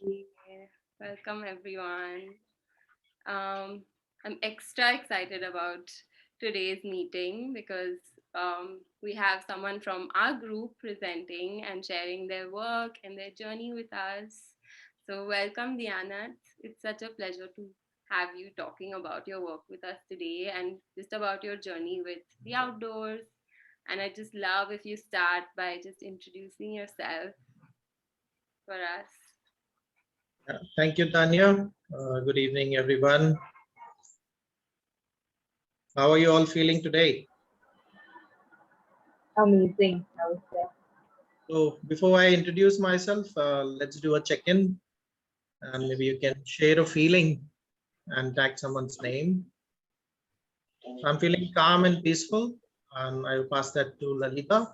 Yeah, welcome everyone. I'm extra excited about today's meeting because we have someone from our group presenting and sharing their work and their journey with us. So, welcome, Diyanat. It's such a pleasure to have you talking about your work with us today and just about your journey with the outdoors. And I just love if you start by just introducing yourself for us. Thank you, Tanya. Good evening, everyone. How are you all feeling today? Amazing, I would say. So before I introduce myself, let's do a check-in, and maybe you can share a feeling and tag someone's name. I'm feeling calm and peaceful, and I will pass that to Lalita.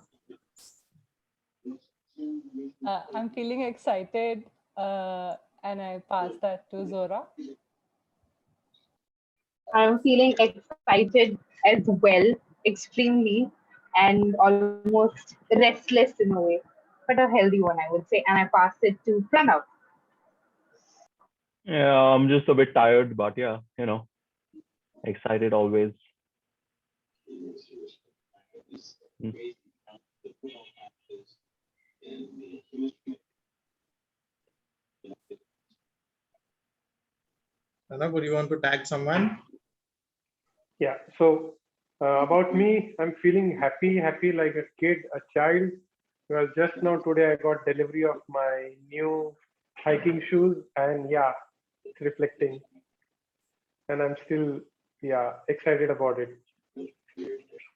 I'm feeling excited and I pass that to Zora. I'm feeling excited as well, extremely, and almost restless in a way, but a healthy one, I would say. And I pass it to Pranav. Yeah, I'm just a bit tired, but yeah, excited always. Mm. Anna, would you want to tag someone? Yeah, so about me, I'm feeling happy like a kid, a child. Because just now today I got delivery of my new hiking shoes, and yeah, it's reflecting. And I'm still, excited about it.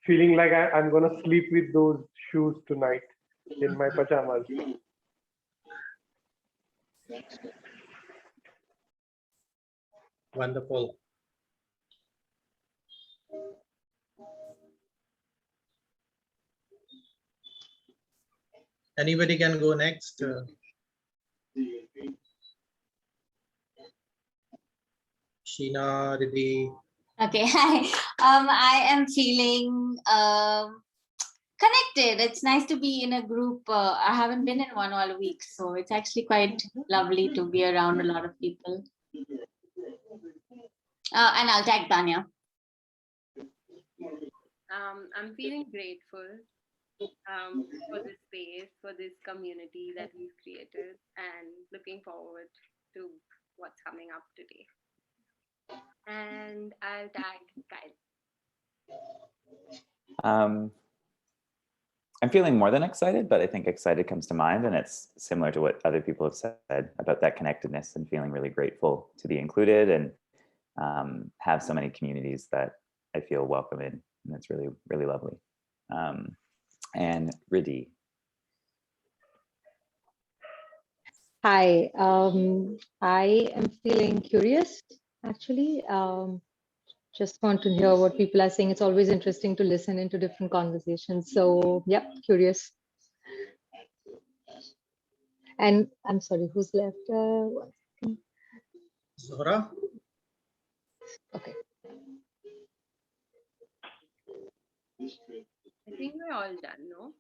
Feeling like I'm gonna sleep with those shoes tonight in my pajamas. Wonderful. Anybody can go next. Sheena, Riddhi. Okay, hi. I am feeling connected. It's nice to be in a group. I haven't been in one all week, so it's actually quite lovely to be around a lot of people. And I'll tag Tanya. I'm feeling grateful for this space, for this community that we've created, and looking forward to what's coming up today. And I'll tag Kyle. I'm feeling more than excited, but I think excited comes to mind, and it's similar to what other people have said about that connectedness and feeling really grateful to be included and have so many communities that I feel welcome in, and it's really, really lovely. And Riddhi. Hi, I am feeling curious, actually. Just want to hear what people are saying. It's always interesting to listen into different conversations. So, yeah, curious. And I'm sorry, who's left? One second. Zora. Okay. I think we're all done, no?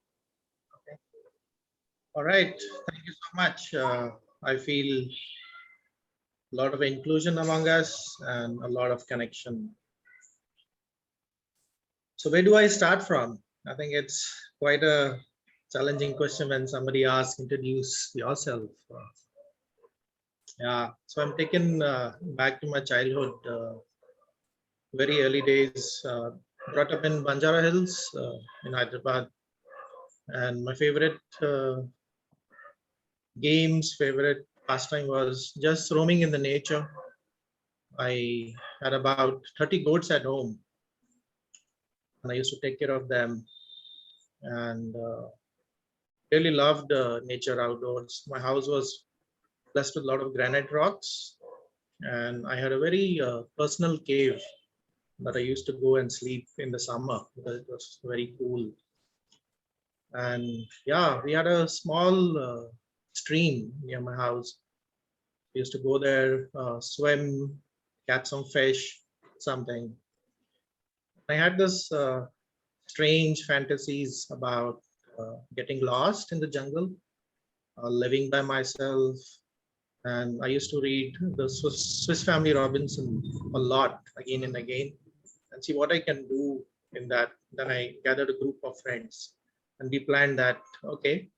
Okay. All right. Thank you so much. I feel a lot of inclusion among us and a lot of connection. So where do I start from? I think it's quite a challenging question when somebody asks, introduce yourself. Yeah, so I'm taken back to my childhood, very early days, brought up in Banjara Hills in Hyderabad. And my favorite games, favorite pastime was just roaming in the nature. I had about 30 goats at home, and I used to take care of them, and really loved nature outdoors. My house was blessed with a lot of granite rocks, and I had a very personal cave that I used to go and sleep in the summer because it was very cool. And yeah, we had a small stream near my house. We used to go there, swim, catch some fish, something. I had this strange fantasies about getting lost in the jungle, living by myself, And I used to read the Swiss Family Robinson a lot, again and again, and see what I can do in that. Then I gathered a group of friends, and we planned that, okay,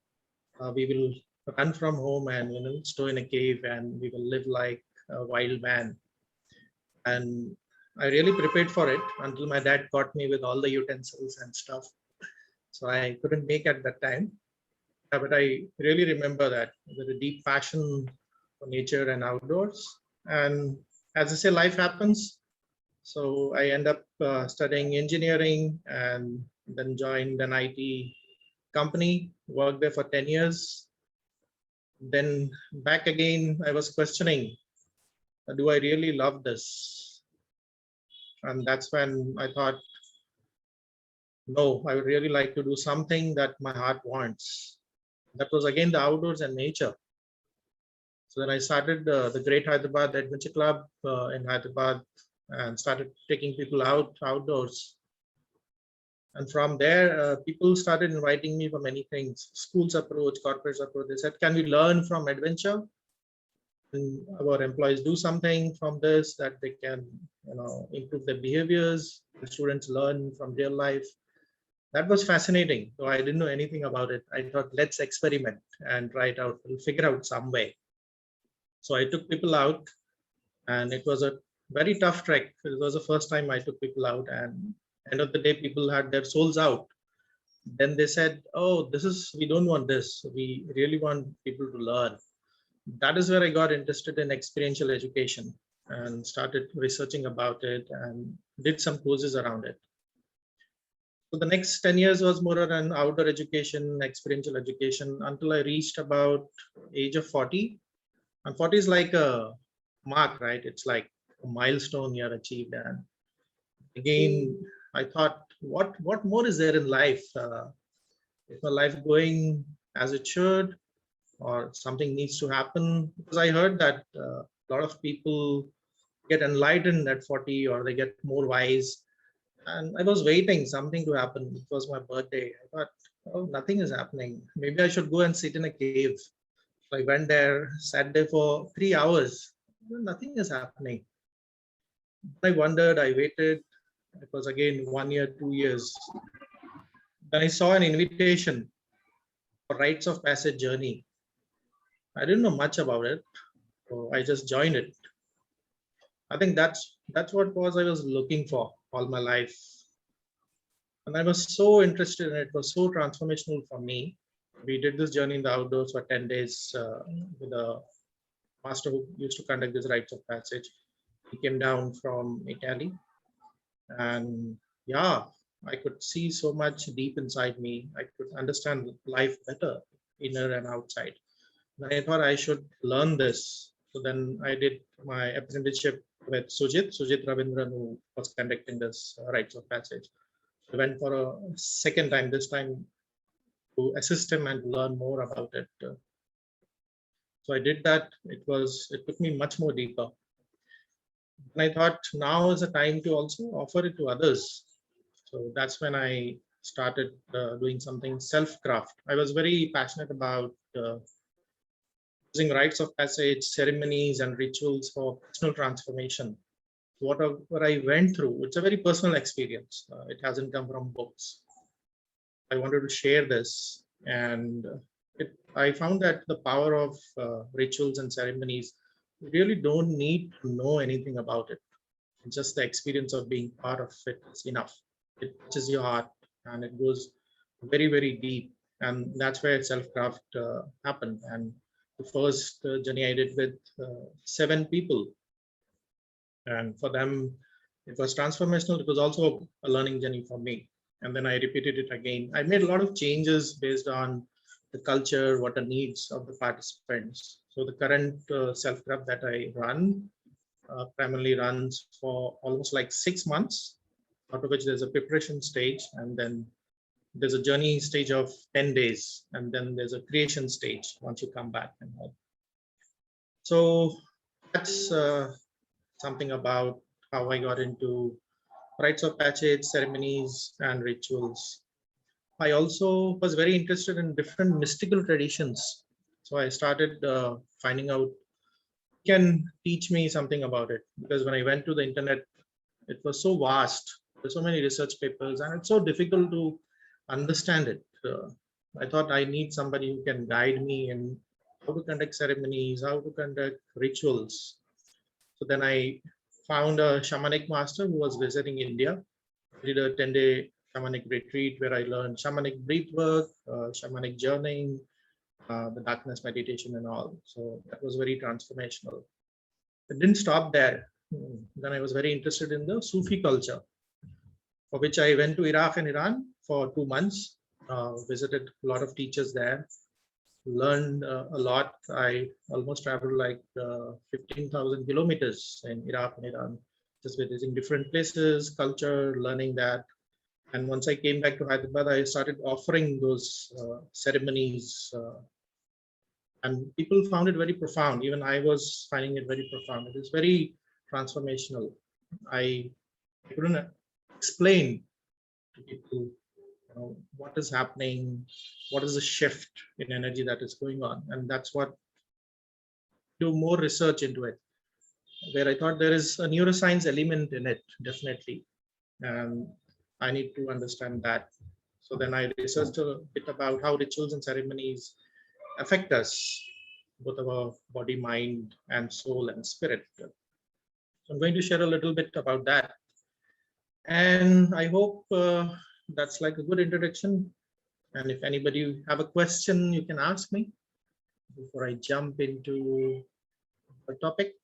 we will run from home and stay in a cave, and we will live like a wild man. And I really prepared for it until my dad caught me with all the utensils and stuff. So I couldn't make at that time. But I really remember that with a deep passion for nature and outdoors. And as I say, life happens. So I end up studying engineering and then joined an IT company, worked there for 10 years. Then back again, I was questioning, do I really love this? And that's when I thought, no, I would really like to do something that my heart wants. That was again the outdoors and nature. So then I started the Great Hyderabad Adventure Club in Hyderabad and started taking people outdoors. And from there, people started inviting me for many things. Schools approach, corporates approach. They said, can we learn from adventure? And our employees do something from this that they can, improve their behaviors. The students learn from real life. That was fascinating. So I didn't know anything about it. I thought, let's experiment and try it out. We'll figure out some way. So I took people out, and it was a very tough trek. It was the first time I took people out, and end of the day, people had their souls out. Then they said, oh, we don't want this. We really want people to learn. That is where I got interested in experiential education and started researching about it and did some courses around it. So the next 10 years was more on outdoor education, experiential education, until I reached about age of 40. And 40 is like a mark, right? It's like a milestone you have achieved. And again, I thought, what more is there in life? Is my life going as it should, or something needs to happen? Because I heard that a lot of people get enlightened at 40, or they get more wise. And I was waiting something to happen. It was my birthday. I thought, oh, nothing is happening. Maybe I should go and sit in a cave. So I went there, sat there for 3 hours. Nothing is happening. I wondered, I waited. It was again 1 year, 2 years. Then I saw an invitation for rites of passage journey. I didn't know much about it, so I just joined it. I think that's what I was looking for all my life. And I was so interested in it. It was so transformational for me. We did this journey in the outdoors for 10 days with a master who used to conduct this rites of passage. He came down from Italy. And yeah, I could see so much deep inside me. I could understand life better, inner and outside. And I thought I should learn this. So then I did my apprenticeship with Sujit Ravindran, who was conducting this rites of passage. I went for a second time, this time to assist him and learn more about it. So I did that. It took me much more deeper. And I thought now is the time to also offer it to others. So that's when I started doing something self-craft. I was very passionate about using rites of passage, ceremonies, and rituals for personal transformation. Whatever I went through, it's a very personal experience. It hasn't come from books. I wanted to share this, and I found that the power of rituals and ceremonies, you really don't need to know anything about it. Just the experience of being part of it is enough. It touches your heart, and it goes very, very deep. And that's where self-craft happened. And the first journey I did with 7 people. And for them, it was transformational. It was also a learning journey for me. And then I repeated it again. I made a lot of changes based on the culture, what the needs of the participants. So the current self-craft that I run primarily runs for almost like 6 months, out of which there's a preparation stage, and then there's a journey stage of 10 days, and then there's a creation stage once you come back and all. So that's something about how I got into rites of passage, ceremonies, and rituals. I also was very interested in different mystical traditions. So I started finding out can teach me something about it, because when I went to the internet, it was so vast. There's so many research papers, and it's so difficult to understand it. I thought I need somebody who can guide me in how to conduct ceremonies, how to conduct rituals. So then I found a shamanic master who was visiting India. I did a 10-day shamanic retreat where I learned shamanic breath work, shamanic journeying, the darkness meditation and all. So that was very transformational. It didn't stop there. Then I was very interested in the Sufi culture, for which I went to Iraq and Iran for 2 months, visited a lot of teachers there, learned a lot. I almost traveled like 15,000 kilometers in Iraq and Iran, just visiting different places, culture, learning that. And once I came back to Hyderabad, I started offering those ceremonies, and people found it very profound. Even I was finding it very profound. It is very transformational. I couldn't explain to people, what is happening, what is the shift in energy that is going on, and that's what do more research into it, where I thought there is a neuroscience element in it, definitely, and I need to understand that. So then I researched a bit about how rituals and ceremonies affect us, both our body, mind, and soul and spirit. So I'm going to share a little bit about that. And I hope that's like a good introduction. And if anybody have a question, you can ask me before I jump into the topic.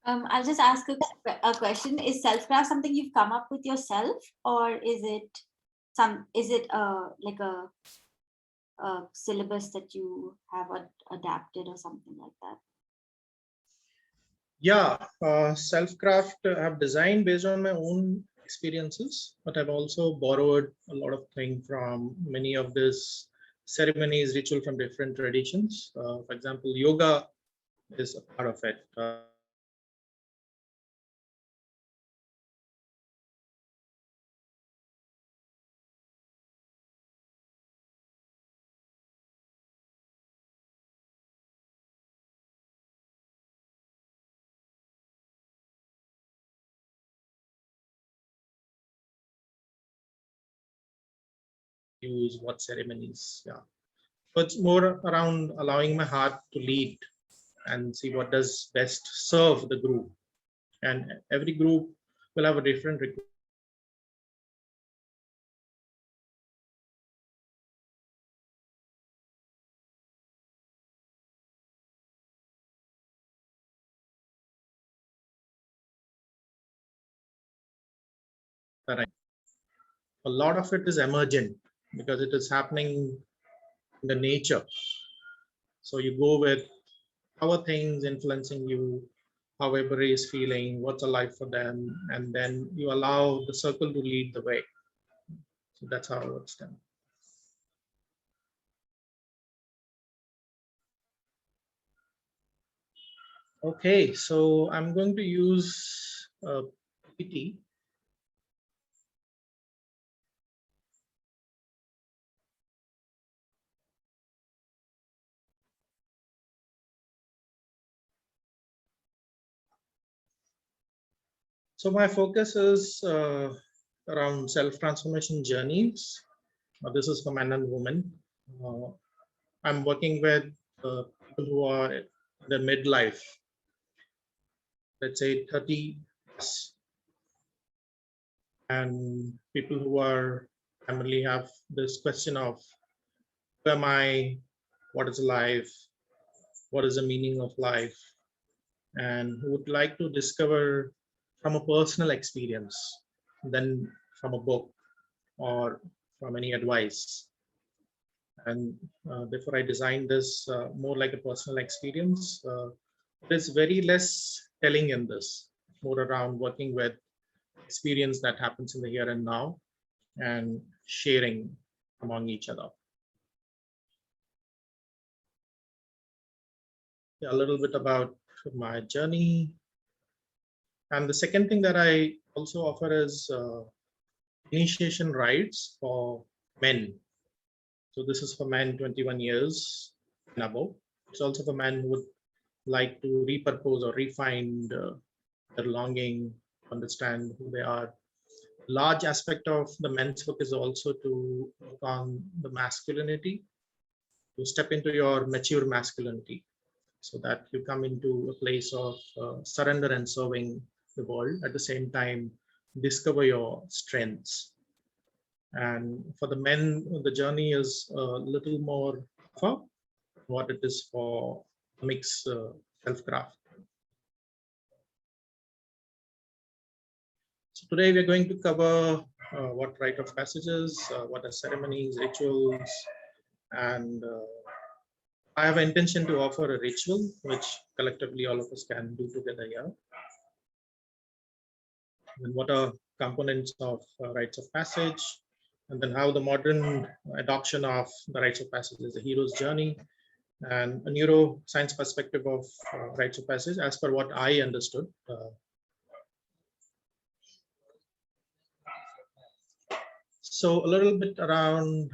I'll just ask a question. Is self-craft something you've come up with yourself, or is it like a syllabus that you have adapted or something like that? Yeah, self-craft I've designed based on my own experiences, but I've also borrowed a lot of things from many of these ceremonies, ritual from different traditions. For example, yoga is a part of it. Use what ceremonies, yeah. So it's more around allowing my heart to lead and see what does best serve the group. And every group will have a different requirement. A lot of it is emergent because it is happening in the nature. So you go with how are things influencing you, how everybody is feeling, what's alive for them, and then you allow the circle to lead the way. So that's how it's done. Okay, so I'm going to use PPT. So my focus is around self-transformation journeys. This is for men and women. I'm working with people who are in the midlife, let's say 30 plus, and people who are primarily have this question of who am I, what is life, what is the meaning of life, and who would like to discover from a personal experience than from a book or from any advice. And therefore I designed this more like a personal experience. There's very less telling in this, more around working with experience that happens in the here and now and sharing among each other. A little bit about my journey. And the second thing that I also offer is initiation rites for men. So this is for men 21 years and above. It's also for men who would like to repurpose or refine their longing, understand who they are. Large aspect of the men's work is also to work on the masculinity, to step into your mature masculinity, so that you come into a place of surrender and serving the world. At the same time, discover your strengths. And for the men, the journey is a little more for what it is for mixed self-craft. So today we're going to cover what rite of passages, what are ceremonies, rituals, and I have an intention to offer a ritual which collectively all of us can do together here. And what are components of rites of passage, and then how the modern adoption of the rites of passage is the hero's journey, and a neuroscience perspective of rites of passage as per what I understood. So a little bit around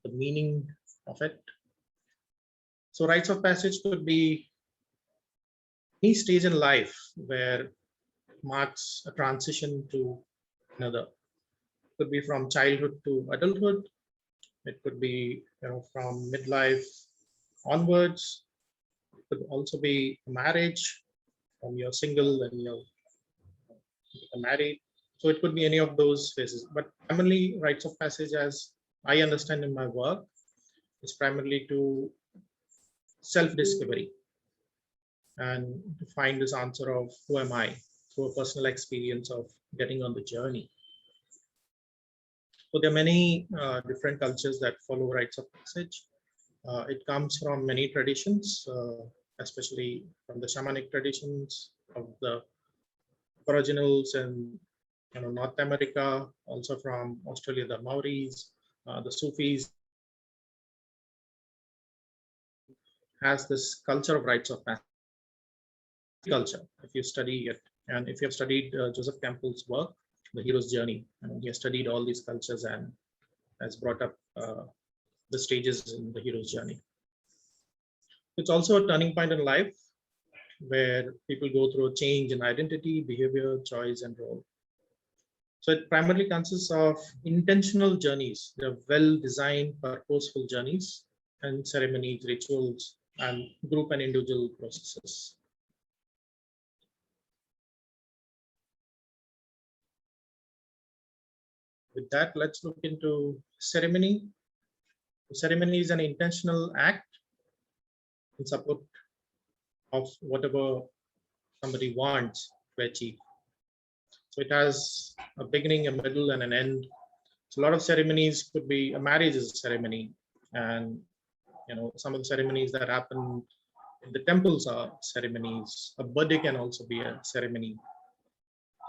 the meaning of it. So rites of passage could be any stage in life where it marks a transition to another. It could be from childhood to adulthood. It could be from midlife onwards. It could also be a marriage, from you're single and you're married. So it could be any of those phases. But primarily rites of passage, as I understand in my work, is primarily to self-discovery and to find this answer of who am I through a personal experience of getting on the journey. So there are many different cultures that follow rites of passage. It comes from many traditions, especially from the shamanic traditions of the Aboriginals in North America, also from Australia, the Maoris, the Sufis. Has this culture of rites of passage. Culture, if you study it, and if you have studied Joseph Campbell's work, The Hero's Journey, and he has studied all these cultures and has brought up the stages in the hero's journey. It's also a turning point in life where people go through a change in identity, behavior, choice, and role. So it primarily consists of intentional journeys. They're well-designed, purposeful journeys, and ceremonies, rituals, and group and individual processes. With that, let's look into ceremony. The ceremony is an intentional act in support of whatever somebody wants to achieve. So it has a beginning, a middle, and an end. So a lot of ceremonies could be a marriage is a ceremony, and some of the ceremonies that happen in the temples are ceremonies. A birthday can also be a ceremony.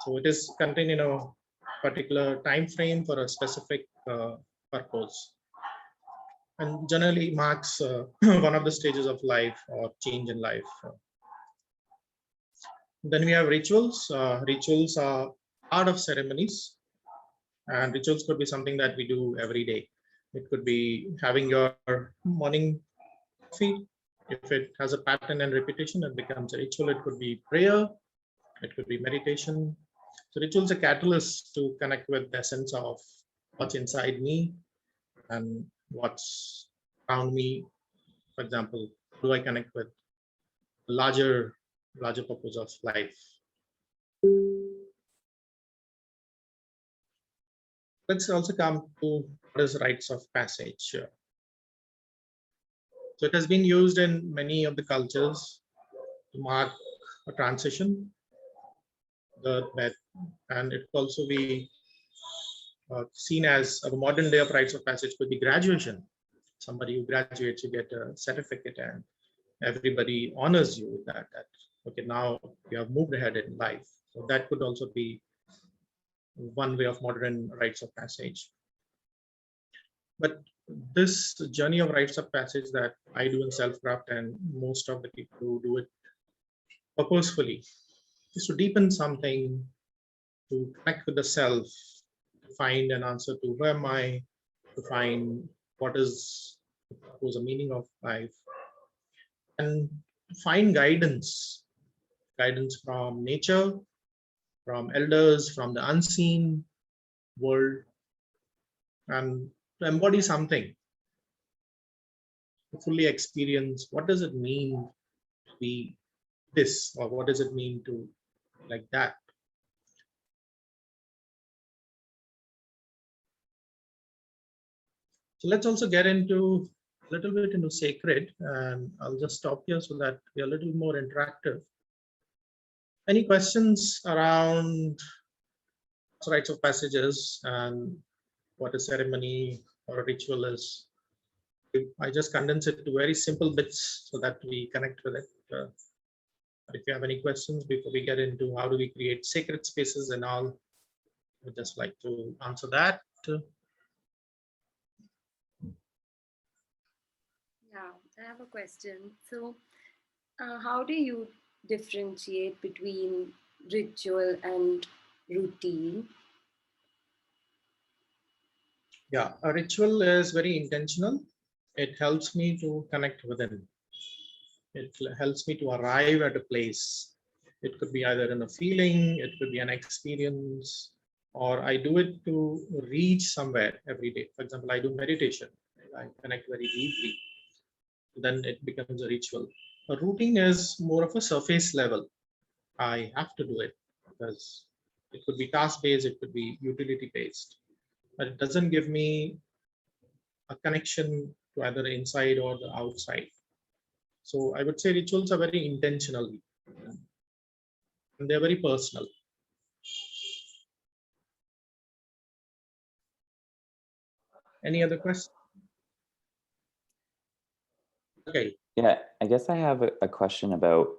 So it is contained in a particular time frame for a specific purpose, and generally marks one of the stages of life or change in life. Then we have rituals. Rituals are part of ceremonies, and rituals could be something that we do every day. It could be having your morning coffee. If it has a pattern and repetition, it becomes a ritual. It could be prayer. It could be meditation. So rituals are catalysts to connect with the essence of what's inside me and what's around me. For example, do I connect with the larger purpose of life? Let's also come to what is rites of passage. So it has been used in many of the cultures to mark a transition, and it could also be seen as a modern day of rites of passage could be graduation. Somebody who graduates, you get a certificate, and everybody honors you with that. Okay, now you have moved ahead in life. So that could also be one way of modern rites of passage. But this journey of rites of passage that I do in self-craft, and most of the people who do it purposefully, is to deepen something to connect with the self, to find an answer to who am I, to find what is the meaning of life, and find guidance from nature, from elders, from the unseen world, and to embody something, to fully experience what does it mean to be this, or what does it mean to like that. So let's also get into a little bit into sacred, and I'll just stop here so that we're a little more interactive. Any questions around rites of passages and what a ceremony or a ritual is? I just condense it to very simple bits so that we connect with it. If you have any questions before we get into how do we create sacred spaces and all, I would just like to answer that. Yeah, I have a question. So, how do you differentiate between ritual and routine? Yeah, a ritual is very intentional. It helps me to connect within. It helps me to arrive at a place. It could be either in a feeling, it could be an experience, or I do it to reach somewhere every day. For example, I do meditation. I connect very deeply. Then it becomes a ritual. A routine is more of a surface level. I have to do it because it could be task based, it could be utility based, but it doesn't give me a connection to either the inside or the outside. So I would say rituals are very intentional and they're very personal. Any other questions? Okay. Yeah, I guess I have a question about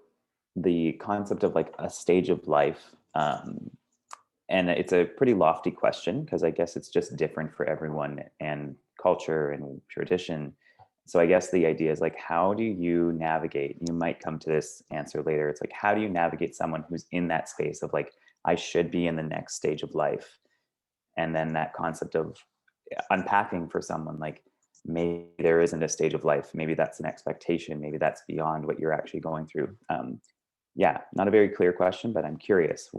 the concept of like a stage of life. And it's a pretty lofty question because I guess it's just different for everyone and culture and tradition. So I guess the idea is like, how do you navigate? You might come to this answer later. It's like, how do you navigate someone who's in that space of like, I should be in the next stage of life? And then that concept of unpacking for someone, like maybe there isn't a stage of life. Maybe that's an expectation. Maybe that's beyond what you're actually going through. Yeah, not a very clear question, but I'm curious,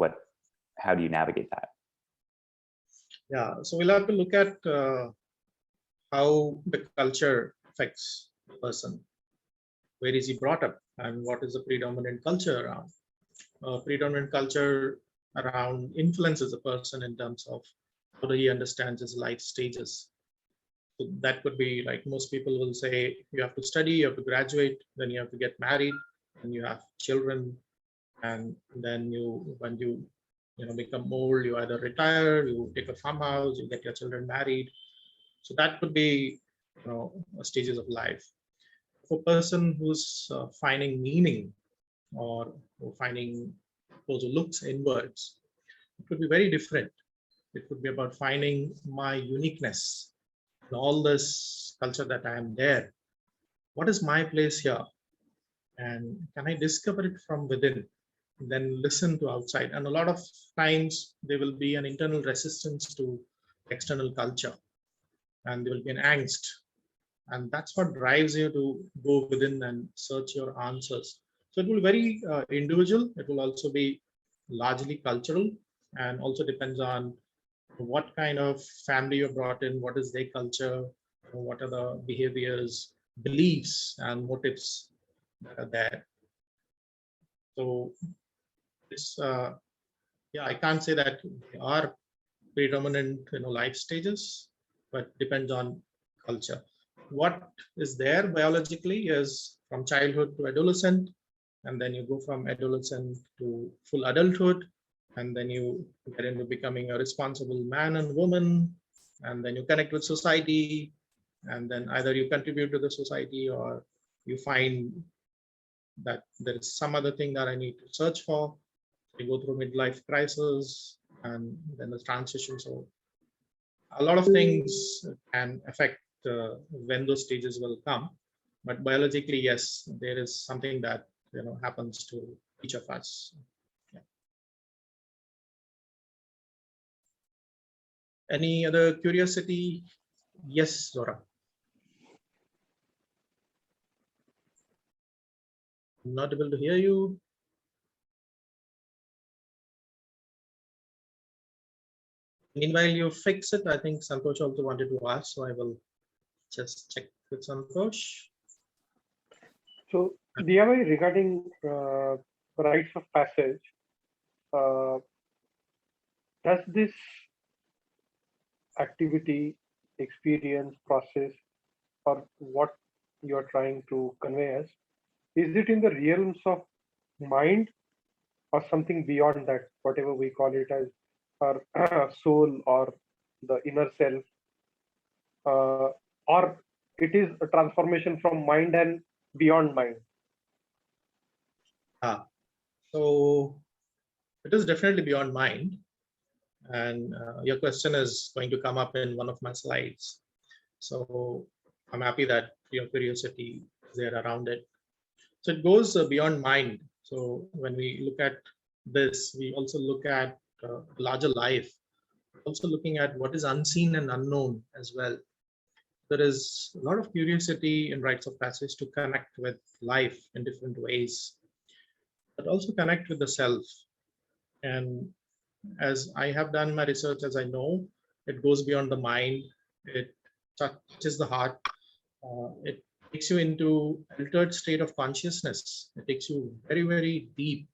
how do you navigate that? Yeah, so we'll have to look at how the culture affects the person. Where is he brought up and what is the predominant culture around? Predominant culture around influences a person in terms of how do he understands his life stages. So that could be like most people will say, you have to study, you have to graduate, then you have to get married, and you have children, and then when you become old, you either retire, you take a farmhouse, you get your children married. So that could be stages of life. For a person who's finding meaning or finding those who looks inwards, it could be very different. It could be about finding my uniqueness in all this culture that I am there. What is my place here? And can I discover it from within? Then listen to outside. And a lot of times there will be an internal resistance to external culture, and there will be an angst. And that's what drives you to go within and search your answers. So it will be very individual. It will also be largely cultural, and also depends on what kind of family you're brought in, what is their culture, what are the behaviors, beliefs, and motives that are there. So it's yeah, I can't say that they are predominant life stages, but depends on culture. What is there biologically is from childhood to adolescent, and then you go from adolescent to full adulthood, and then you get into becoming a responsible man and woman, and then you connect with society, and then either you contribute to the society or you find that there is some other thing that I need to search for. You go through midlife crisis and then the transition. So a lot of things can affect when those stages will come. But biologically, yes, there is something that happens to each of us. Any other curiosity? Yes, Zora. I'm not able to hear you. Meanwhile, you fix it. I think Santosh also wanted to ask, so I will just check with Santosh. So, DIY regarding rites of passage, does this activity, experience, process, or what you're trying to convey us, is it in the realms of mind or something beyond that, whatever we call it as our soul or the inner self, or it is a transformation from mind and beyond mind? So it is definitely beyond mind. And your question is going to come up in one of my slides. So I'm happy that your curiosity is there around it. So it goes beyond mind. So when we look at this, we also look at larger life, also looking at what is unseen and unknown as well. There is a lot of curiosity in rites of passage to connect with life in different ways, but also connect with the self. And as I have done my research, as I know, it goes beyond the mind. It touches the heart. It takes you into altered state of consciousness. It takes you very, very deep,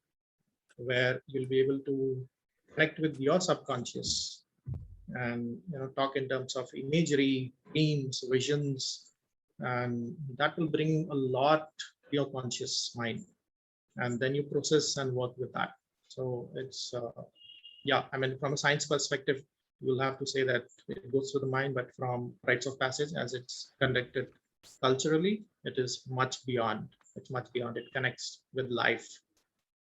where you'll be able to connect with your subconscious and talk in terms of imagery, dreams, visions, and that will bring a lot to your conscious mind, and then you process and work with that. So it's yeah, I mean, from a science perspective, you'll have to say that it goes through the mind, but from rites of passage, as it's conducted culturally, it is much beyond. It's much beyond. It connects with life,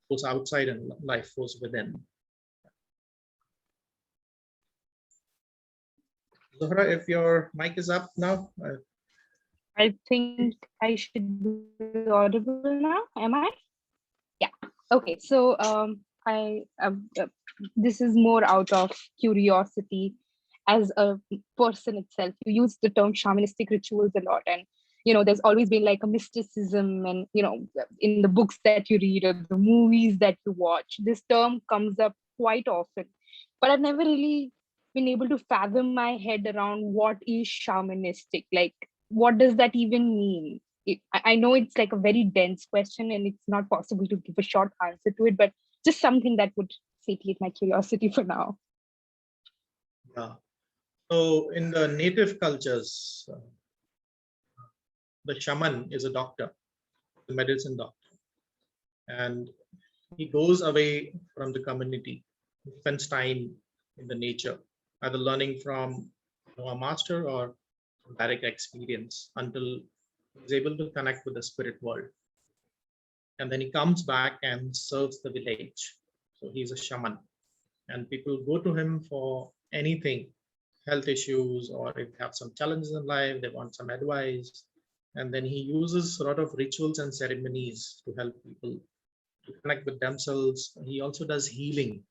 goes outside, and life goes within. Zohra, if your mic is up now. I think I should be audible now. Am I? Yeah. Okay. So I this is more out of curiosity as a person itself. You use the term shamanistic rituals a lot, and there's always been like a mysticism, and in the books that you read or the movies that you watch, this term comes up quite often. But I've never really been able to fathom my head around what is shamanistic. Like, what does that even mean? I know it's like a very dense question and it's not possible to give a short answer to it, but just something that would satiate my curiosity for now. Yeah. So in the native cultures, the shaman is a doctor, a medicine doctor, and he goes away from the community, he spends time in the nature, either learning from a master or direct experience until he's able to connect with the spirit world. And then he comes back and serves the village. So he's a shaman. And people go to him for anything, health issues, or if they have some challenges in life, they want some advice. And then he uses a lot of rituals and ceremonies to help people to connect with themselves. He also does healing.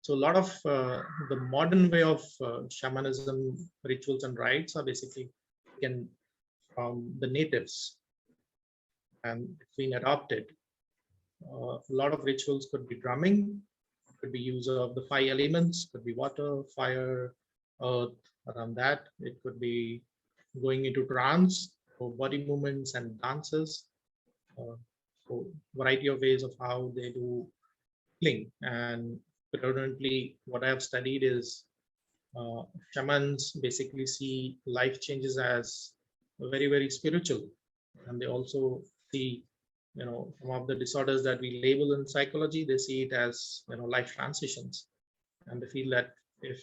So a lot of the modern way of shamanism, rituals and rites are basically taken from the natives, and it's been adopted. A lot of rituals could be drumming, could be use of the 5 elements, could be water, fire, earth, around that. It could be going into trance, or body movements and dances. So variety of ways of how they do healing. And predominantly what I have studied is shamans basically see life changes as very, very spiritual. And they also see, some of the disorders that we label in psychology, they see it as, life transitions. And they feel that if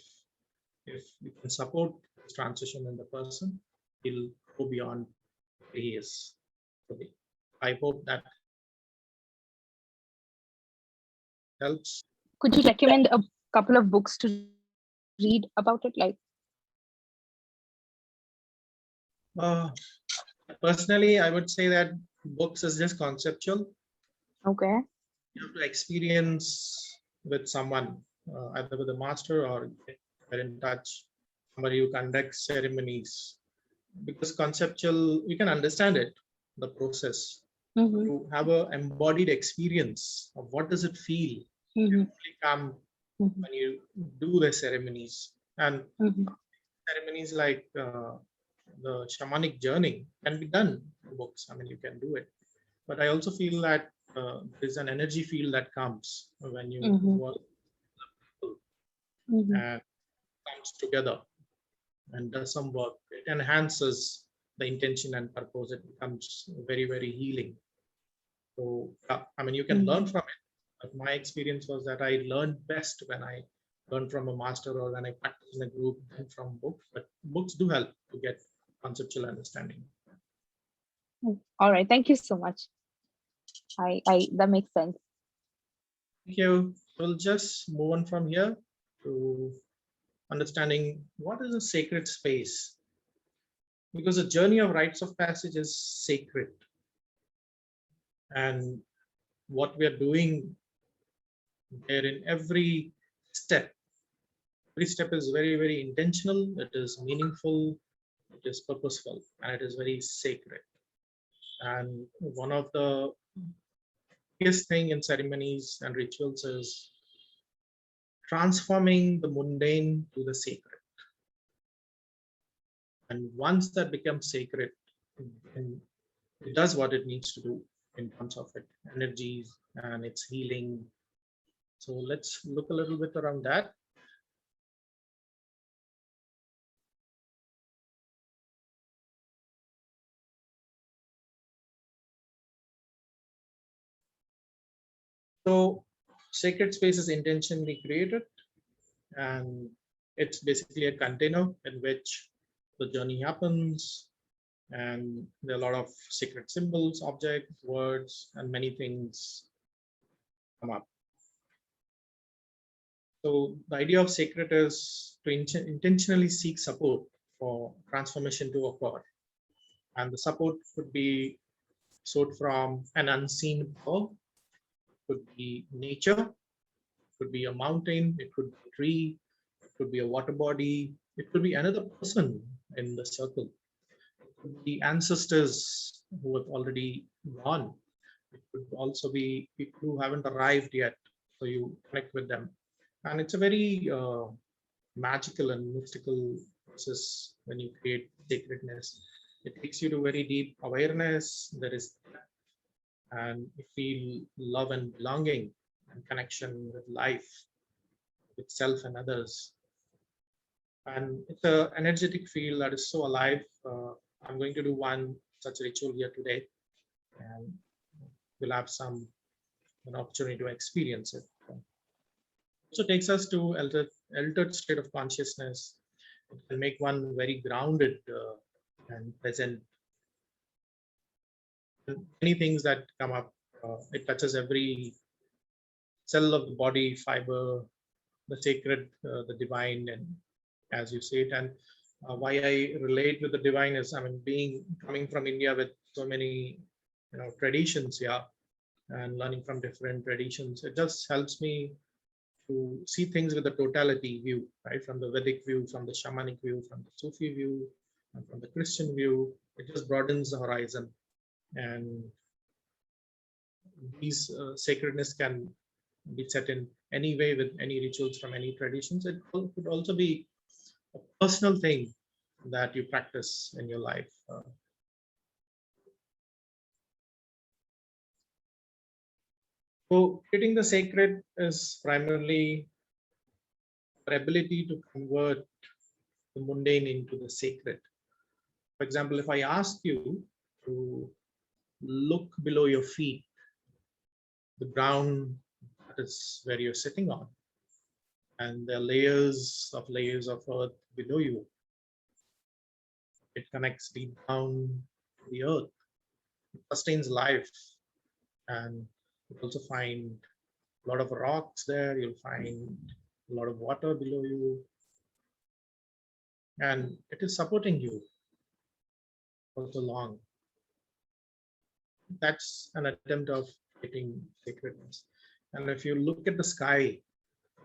we can support this transition in the person, he'll go beyond where he is today. I hope that helps. Could you recommend a couple of books to read about it? Like, Personally, I would say that books is just conceptual. okay. You have to experience with someone, either with a master or get in touch somebody who conducts ceremonies, because conceptual, you can understand it, the process. You have a embodied experience of what does it feel. You really come when you do the ceremonies. And ceremonies like the shamanic journey can be done in books. I mean, you can do it. But I also feel that there's an energy field that comes when you work and comes together and does some work. It enhances the intention and purpose. It becomes very, very healing. So, I mean, you can learn from it. But my experience was that I learned best when I learned from a master or when I practice in a group and from books. But books do help to get conceptual understanding. All right. Thank you so much. That makes sense. Thank you. We'll just move on from here to understanding what is a sacred space. Because the journey of rites of passage is sacred. And what we are doing there in every step is very, very intentional. It is meaningful. It is purposeful, and it is very sacred. And one of the biggest thing in ceremonies and rituals is transforming the mundane to the sacred. And once that becomes sacred, it does what it needs to do in terms of its energies and its healing. So let's look a little bit around that. So sacred space is intentionally created, and it's basically a container in which the journey happens, and there are a lot of sacred symbols, objects, words, and many things come up. So the idea of sacred is to intentionally seek support for transformation to occur. And the support could be sought from an unseen power, could be nature, could be a mountain, it could be a tree, it could be a water body, it could be another person in the circle, it could be ancestors who have already gone, it could also be people who haven't arrived yet, so you connect with them. And it's a very magical and mystical process when you create sacredness. It takes you to very deep awareness. There is, and you feel love and belonging and connection with life, with self and others. And it's an energetic field that is so alive. I'm going to do one such ritual here today, and we'll have an opportunity to experience it. So it takes us to altered state of consciousness. It can make one very grounded and present. Many things that come up. It touches every cell of the body, fiber, the sacred, the divine, and as you say it. And why I relate with the divine is, I mean, coming from India with so many, traditions here, and learning from different traditions, it just helps me to see things with the totality view, right? From the Vedic view, from the shamanic view, from the Sufi view, and from the Christian view. It just broadens the horizon. And these sacredness can be set in any way with any rituals from any traditions. It could also be a personal thing that you practice in your life. So creating the sacred is primarily our ability to convert the mundane into the sacred. For example, if I ask you to look below your feet, the ground that is where you're sitting on, and there are layers of earth below you. It connects deep down to the earth. It sustains life, and you also find a lot of rocks there. You'll find a lot of water below you, and it is supporting you for so long. That's an attempt of creating sacredness. And if you look at the sky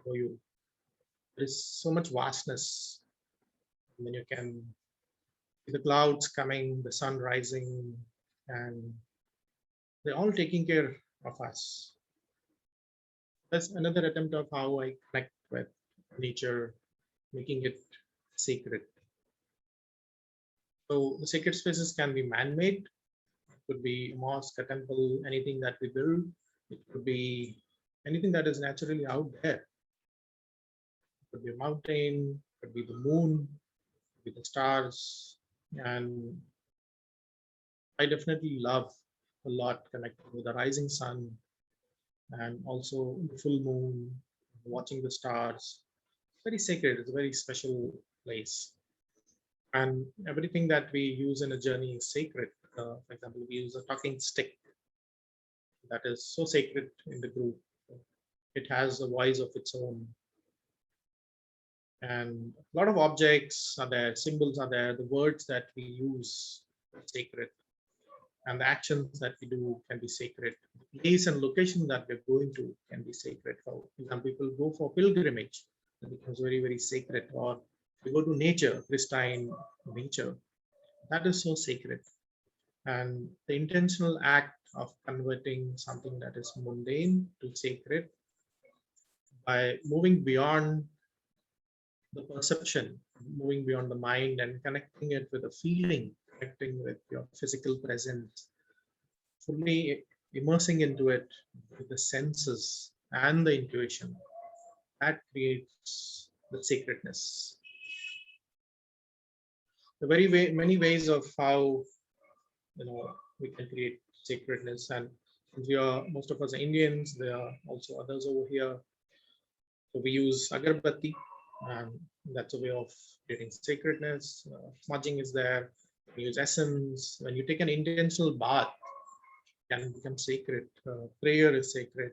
for you, there is so much vastness. And then you can see the clouds coming, the sun rising, and they're all taking care of us. That's another attempt of how I connect with nature, making it sacred. So the sacred spaces can be man-made. It could be a mosque, a temple, anything that we build. It could be anything that is naturally out there. It could be a mountain, it could be the moon, it could be the stars. And I definitely love a lot connected with the rising sun and also the full moon, watching the stars. Very sacred, it's a very special place. And everything that we use in a journey is sacred. For example, we use a talking stick that is so sacred in the group. It has a voice of its own. And a lot of objects are there, symbols are there, the words that we use are sacred. And the actions that we do can be sacred. The place and location that we're going to can be sacred. For some people go for pilgrimage, it becomes very, very sacred. Or we go to nature, pristine nature, that is so sacred. And the intentional act of converting something that is mundane to sacred by moving beyond the perception, moving beyond the mind and connecting it with a feeling, connecting with your physical presence, fully immersing into it with the senses and the intuition, that creates the sacredness. The many ways of how we can create sacredness, and since we are most of us are Indians, there are also others over here. So we use agarbatti, and that's a way of creating sacredness. Smudging is there. We use essence. When you take an intentional bath, it can become sacred. Prayer is sacred.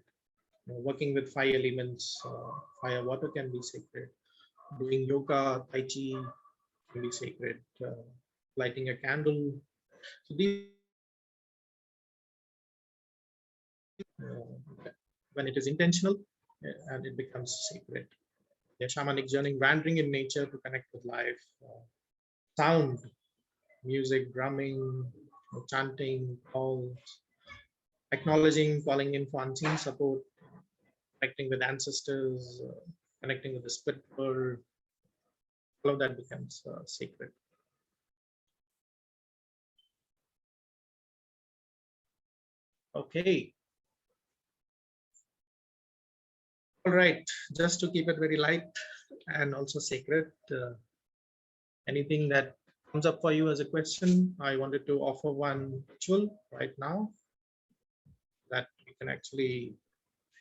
Working with 5 elements, fire, water can be sacred. Doing yoga, tai chi can be sacred. Lighting a candle. So these, when it is intentional, and it becomes sacred. The shamanic journey, wandering in nature to connect with life. Sound, music, drumming, chanting, calls, acknowledging, calling in for unseen support, connecting with ancestors, connecting with the spirit world. All of that becomes sacred. Okay. All right, just to keep it very light and also sacred, anything that comes up for you as a question, I wanted to offer one ritual right now that we can actually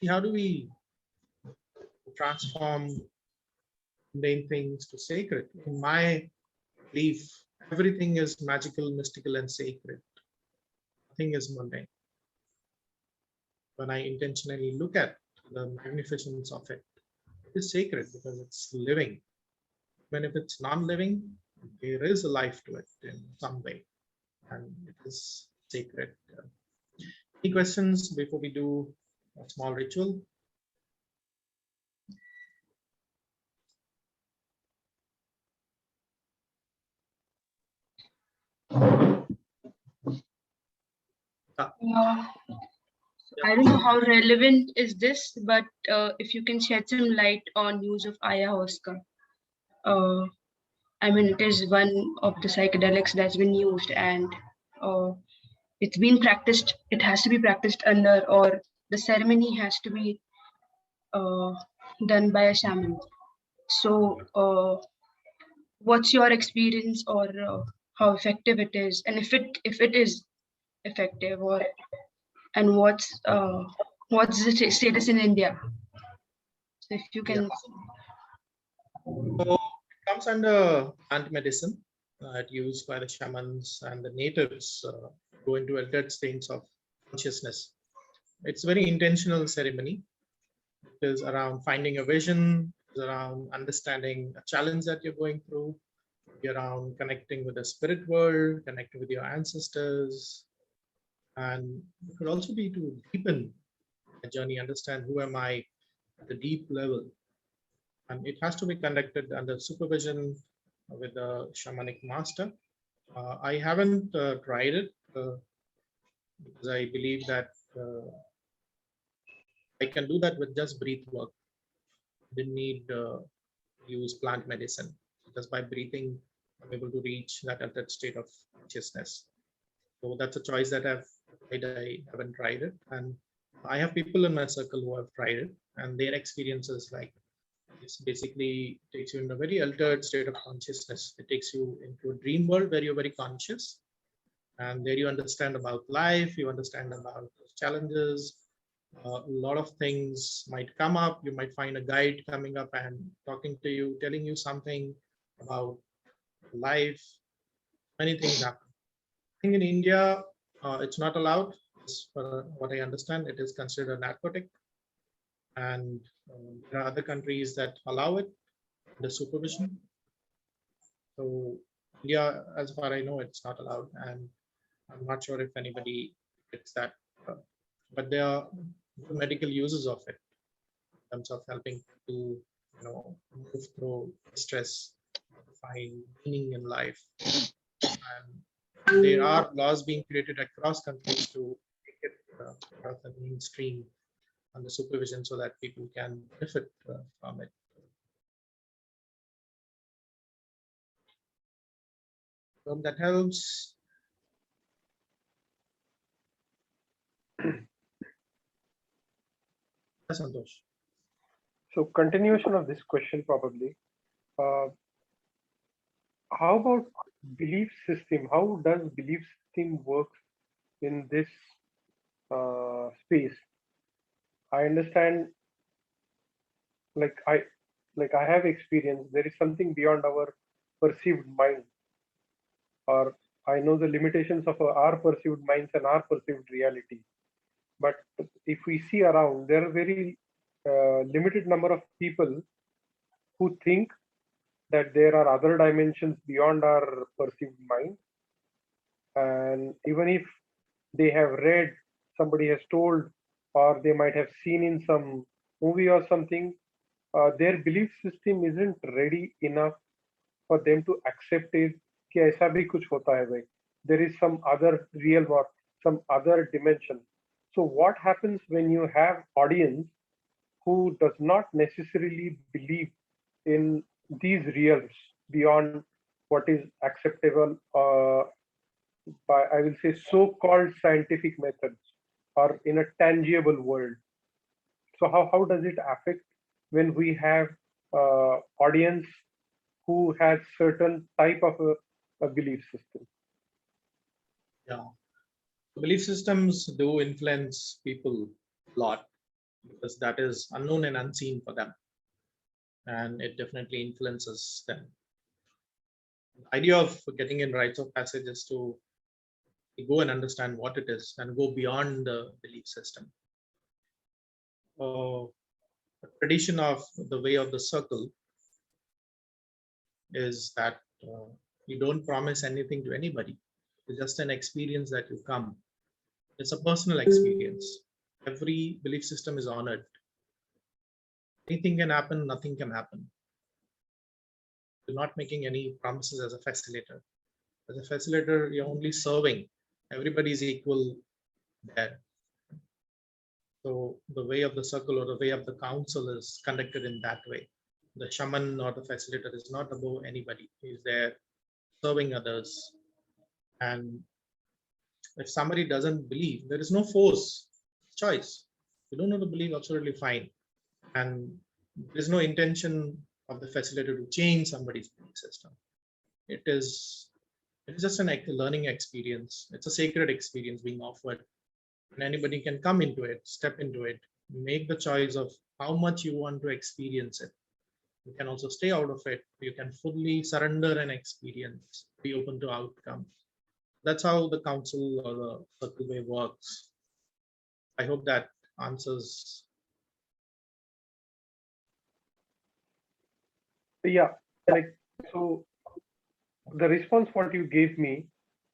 see how do we transform mundane things to sacred. In my belief, everything is magical, mystical, and sacred. Nothing is mundane. When I intentionally look at the magnificence of it, it is sacred because it's living. Even if it's non-living, there is a life to it in some way, and it is sacred. Any questions before we do a small ritual? I don't know how relevant is this, but if you can shed some light on use of ayahuasca. I mean, it is one of the psychedelics that's been used, and it's been practiced. It has to be practiced under, or the ceremony has to be done by a shaman. So, what's your experience, or how effective it is, and if it is effective, or and what's the status in India? So if you can. So it comes under plant medicine, used by the shamans and the natives go into altered states of consciousness. It's a very intentional ceremony. It is around finding a vision, it's around understanding a challenge that you're going through, around connecting with the spirit world, connecting with your ancestors. And it could also be to deepen a journey, understand who am I at a deep level. And it has to be conducted under supervision with a shamanic master. I haven't tried it because I believe that I can do that with just breath work. Didn't need use plant medicine. Just by breathing, I'm able to reach that altered state of consciousness. So that's a choice that I've tried. I haven't tried it, and I have people in my circle who have tried it, and their experiences like it's basically takes you in a very altered state of consciousness. It takes you into a dream world where you're very conscious, and there you understand about life. You understand about challenges. A lot of things might come up. You might find a guide coming up and talking to you, telling you something about life. Many things happen. I think in India, it's not allowed. As for what I understand, it is considered a narcotic. And there are other countries that allow it under supervision. So India, as far I know, it's not allowed. And I'm not sure if anybody gets that. But there are medical uses of it in terms of helping to, move through stress, find meaning in life. And there are laws being created across countries to make it part of the mainstream under supervision so that people can benefit from it. So that helps. Santosh. So continuation of this question probably. How about belief system? How does belief system work in this space? I understand, like I have experience. There is something beyond our perceived mind, or I know the limitations of our perceived minds and our perceived reality. But if we see around, there are very limited number of people who think that there are other dimensions beyond our perceived mind. And even if they have read, somebody has told, or they might have seen in some movie or something, their belief system isn't ready enough for them to accept it कि ऐसा भी कुछ होता है भाई. There is some other real or some other dimension. So what happens when you have audience who does not necessarily believe in these realms beyond what is acceptable by, I will say, so-called scientific methods or in a tangible world? So how does it affect when we have audience who has certain type of a belief system? Yeah, belief systems do influence people a lot because that is unknown and unseen for them, and it definitely influences them. The idea of getting in rites of passage is to go and understand what it is and go beyond the belief system. The tradition of the way of the circle is that you don't promise anything to anybody. It's just an experience that you come. It's a personal experience. Every belief system is honored. Anything can happen, nothing can happen. You're not making any promises as a facilitator. As a facilitator, you're only serving. Everybody is equal there. So the way of the circle or the way of the council is conducted in that way. The shaman or the facilitator is not above anybody. He's there serving others. And if somebody doesn't believe, there is no force, choice. You don't have to believe, absolutely fine. And there's no intention of the facilitator to change somebody's belief system. It is just a learning experience. It's a sacred experience being offered. And anybody can come into it, step into it, make the choice of how much you want to experience it. You can also stay out of it. You can fully surrender an experience, be open to outcome. That's how the council or the circle way works. I hope that answers. Yeah, like, so the response what you gave me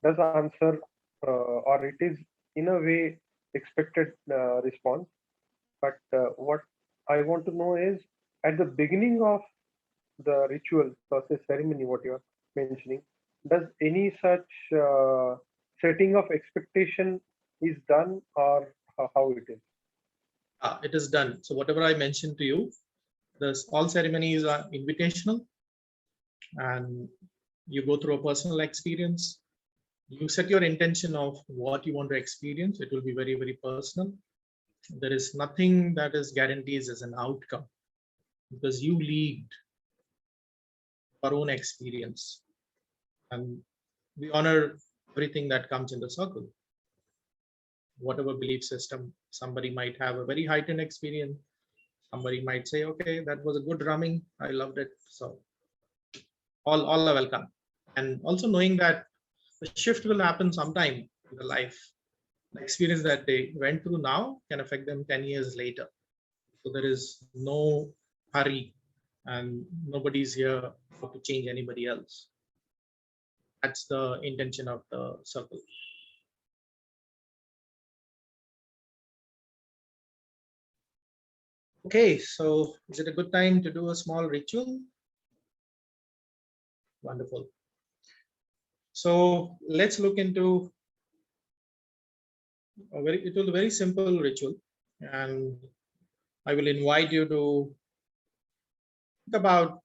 does answer, or it is in a way expected response. But what I want to know is, at the beginning of the ritual process ceremony, what you're mentioning, does any such setting of expectation is done, or how it is? It is done. So whatever I mentioned to you, all ceremonies are invitational, and you go through a personal experience. You set your intention of what you want to experience. It will be very, very personal. There is nothing that is guaranteed as an outcome, because you lead our own experience, and we honor everything that comes in the circle. Whatever belief system, somebody might have a very heightened experience. Somebody might say, okay, that was a good drumming, I loved it. So all are welcome. And also knowing that the shift will happen sometime in the life. The experience that they went through now can affect them 10 years later. So there is no hurry, and nobody's here to change anybody else. That's the intention of the circle. Okay, so is it a good time to do a small ritual? Wonderful. So let's look into it was a very simple ritual, and I will invite you to think about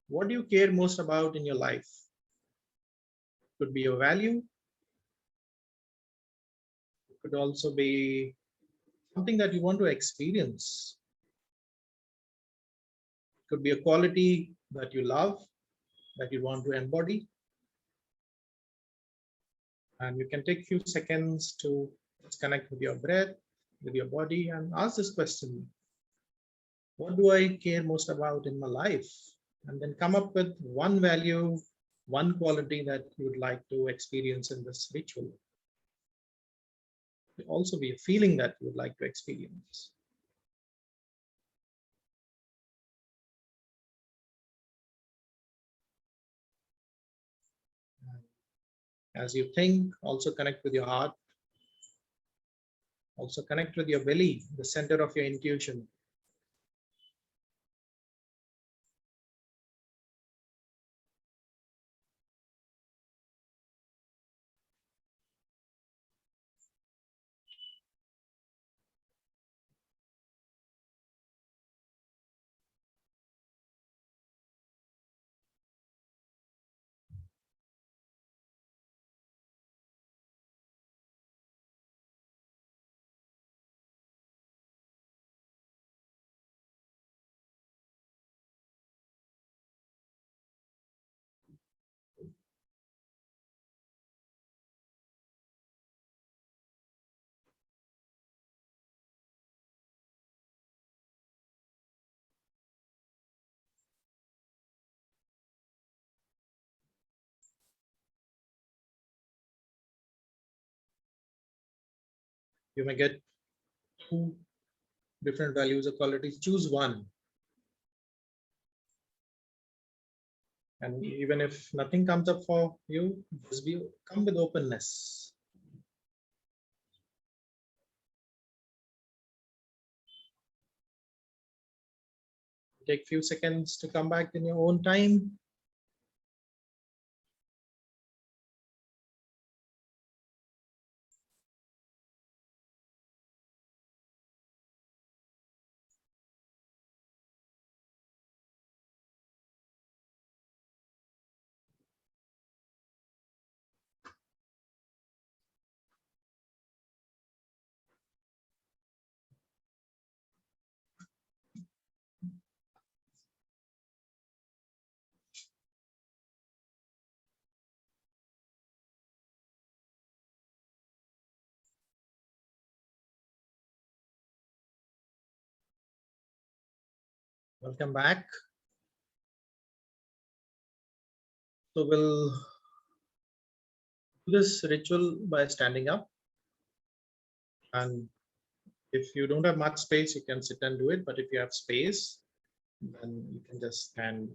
what do you care most about in your life. It could be your value. It could also be something that you want to experience. It could be a quality that you love, that you want to embody. And you can take a few seconds to connect with your breath, with your body, and ask this question: what do I care most about in my life? And then come up with one value, one quality that you would like to experience in this ritual. It will also be a feeling that you would like to experience. As you think, also connect with your heart. Also connect with your belly, the center of your intuition. You may get two different values or qualities. Choose one. And even if nothing comes up for you, just come with openness. Take a few seconds to come back in your own time. Welcome back. So we'll do this ritual by standing up. And if you don't have much space, you can sit and do it. But if you have space, then you can just stand.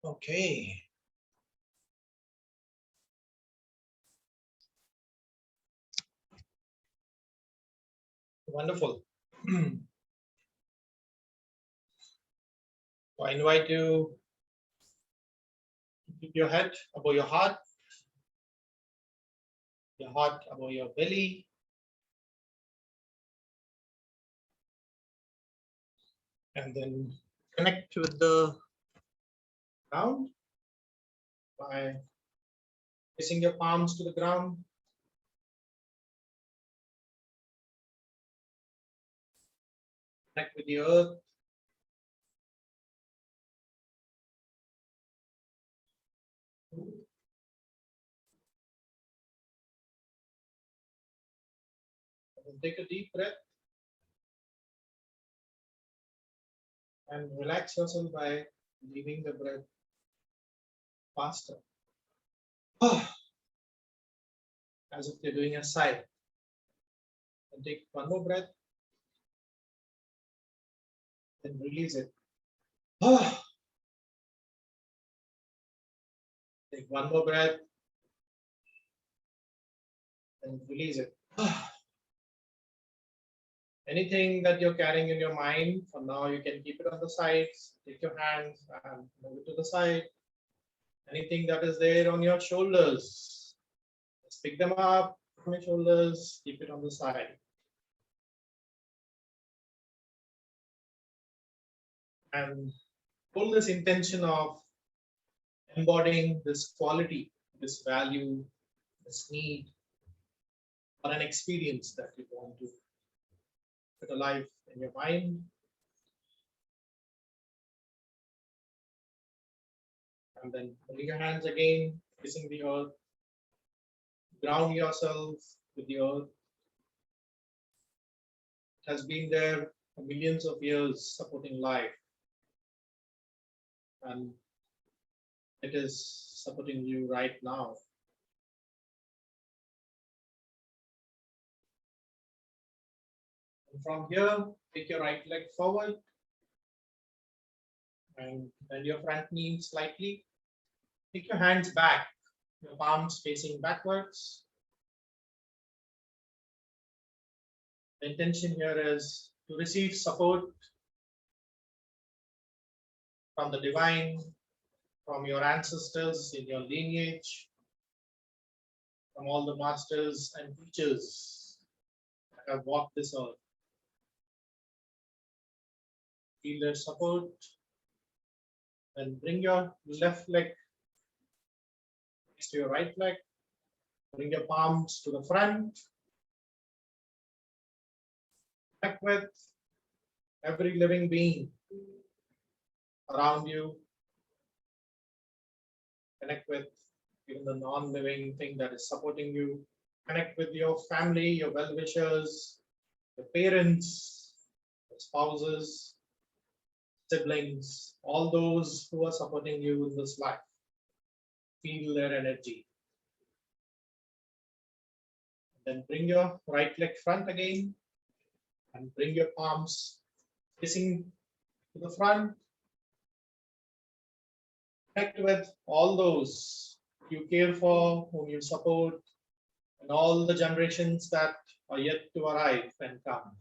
Okay. Wonderful. So I invite you to keep your head above your heart above your belly. And then connect with the ground by placing your palms to the ground. Connect with the earth. And take a deep breath and relax yourself by leaving the breath faster. As if you're doing a sigh. And take one more breath. Then release it. Take one more breath. And release it. Anything that you're carrying in your mind, for now you can keep it on the sides. Take your hands and move it to the side. Anything that is there on your shoulders, just pick them up from your shoulders, keep it on the side. And hold this intention of embodying this quality, this value, this need, or an experience that you want to put alive in your mind. And then bring your hands again, facing the earth. Ground yourself with the earth. It has been there for millions of years, supporting life. And it is supporting you right now. And from here, take your right leg forward and bend your front knee slightly. Take your hands back, your palms facing backwards. The intention here is to receive support from the divine, from your ancestors in your lineage, from all the masters and teachers that have walked this earth. Feel their support. And bring your left leg next to your right leg. Bring your palms to the front. Connect with every living being around you. Connect with even the non-living thing that is supporting you. Connect with your family, your well-wishers, your parents, your spouses, siblings, all those who are supporting you in this life. Feel their energy. Then bring your right leg front again and bring your palms facing to the front. Connect with all those you care for, whom you support, and all the generations that are yet to arrive and come.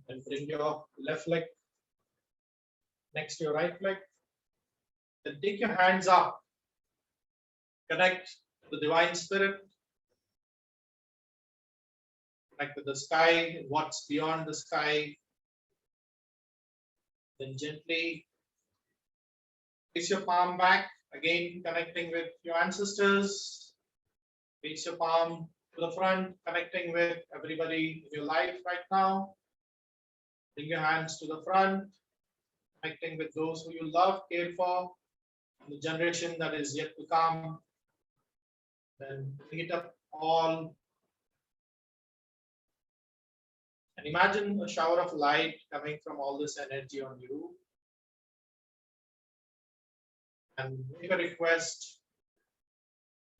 And bring your left leg next to your right leg. Then take your hands up. Connect to the divine spirit. Connect with the sky, what's beyond the sky. Then gently place your palm back, again connecting with your ancestors. Place your palm to the front, connecting with everybody in your life right now. Bring your hands to the front, connecting with those who you love, care for, and the generation that is yet to come. Then bring it up all. And imagine a shower of light coming from all this energy on you. And make a request,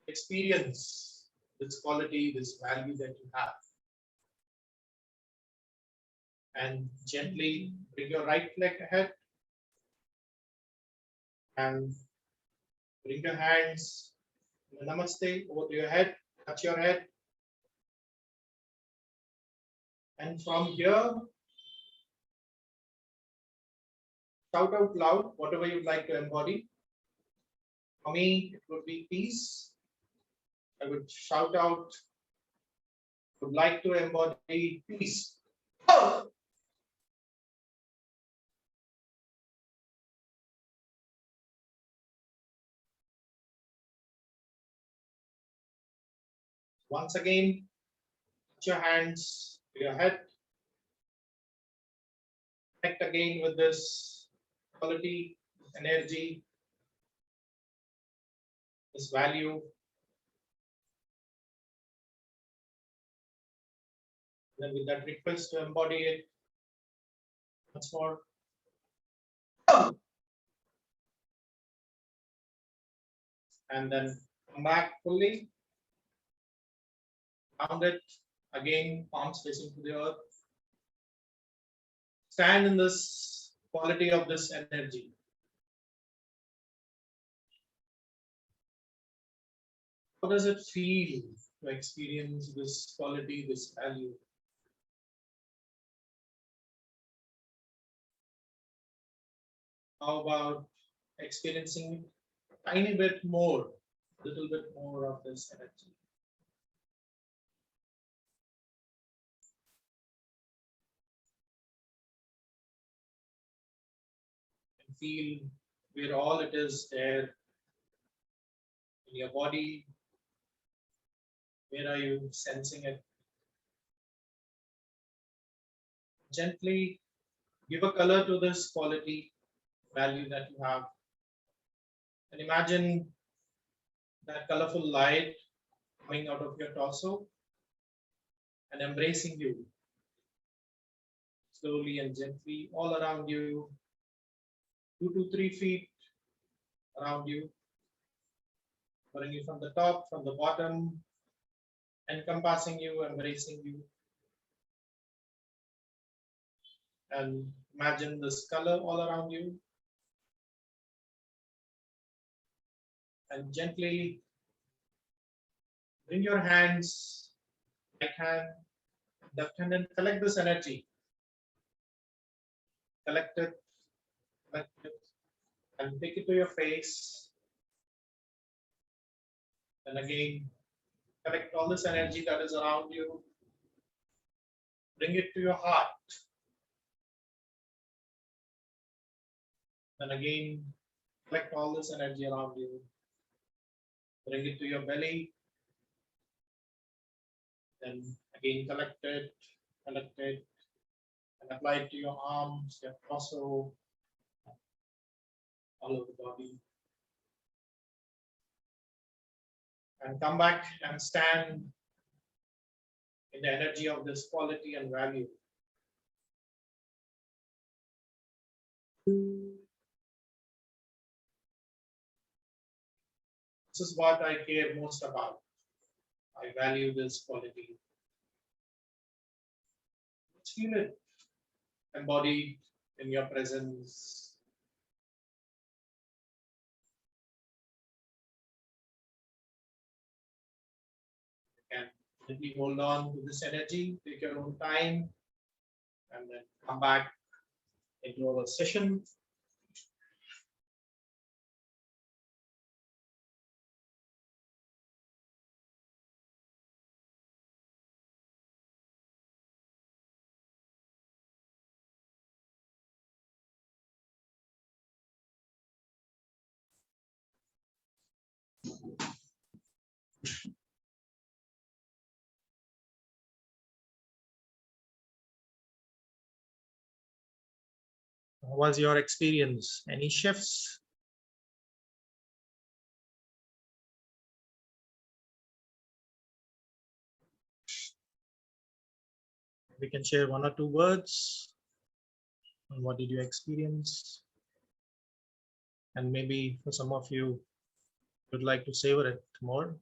experience this quality, this value that you have. And gently bring your right leg ahead and bring your hands in the namaste over to your head, touch your head. And from here, shout out loud whatever you'd like to embody. For me, it would be peace. I would shout out, would like to embody peace. Oh! Once again, put your hands to your head. Connect again with this quality, energy, this value. Then with that request to embody it once more. And then come back fully. Round it again, palms facing to the earth. Stand in this quality of this energy. How does it feel to experience this quality, this value? How about experiencing a tiny bit more, a little bit more of this energy? And feel where all it is there in your body. Where are you sensing it? Gently give a color to this quality, value that you have. And imagine that colorful light coming out of your torso and embracing you slowly and gently all around you, 2 to 3 feet around you, covering you from the top, from the bottom, encompassing you, embracing you. And imagine this color all around you. And gently bring your hands, right hand, left hand, and collect this energy. Collect it, and take it to your face. And again, collect all this energy that is around you. Bring it to your heart. And again, collect all this energy around you. Bring it to your belly. Then again, collect it, and apply it to your arms, your torso, all over the body. And come back and stand in the energy of this quality and value. This is what I care most about. I value this quality. Let's feel it embodied in your presence. You can simply hold on to this energy, take your own time, and then come back into our session. How was your experience? Any shifts? We can share 1 or 2 words on what did you experience, and maybe for some of you would like to savor it more.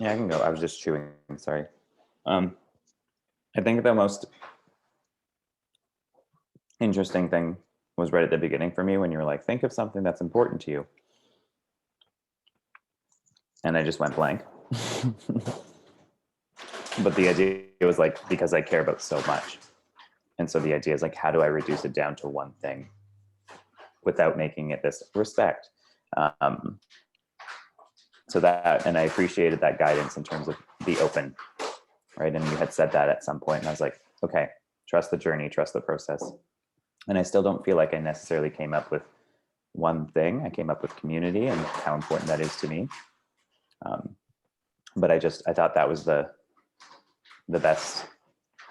Yeah, I can go. I was just chewing. Sorry. I think the most interesting thing was right at the beginning for me when you were like, think of something that's important to you. And I just went blank. But the idea was like, because I care about so much. And so the idea is like, how do I reduce it down to one thing without making it this respect? So that, and I appreciated that guidance in terms of be open, right? And you had said that at some point, and I was like, okay, trust the journey, trust the process. And I still don't feel like I necessarily came up with one thing. I came up with community and how important that is to me. But I thought that was the best,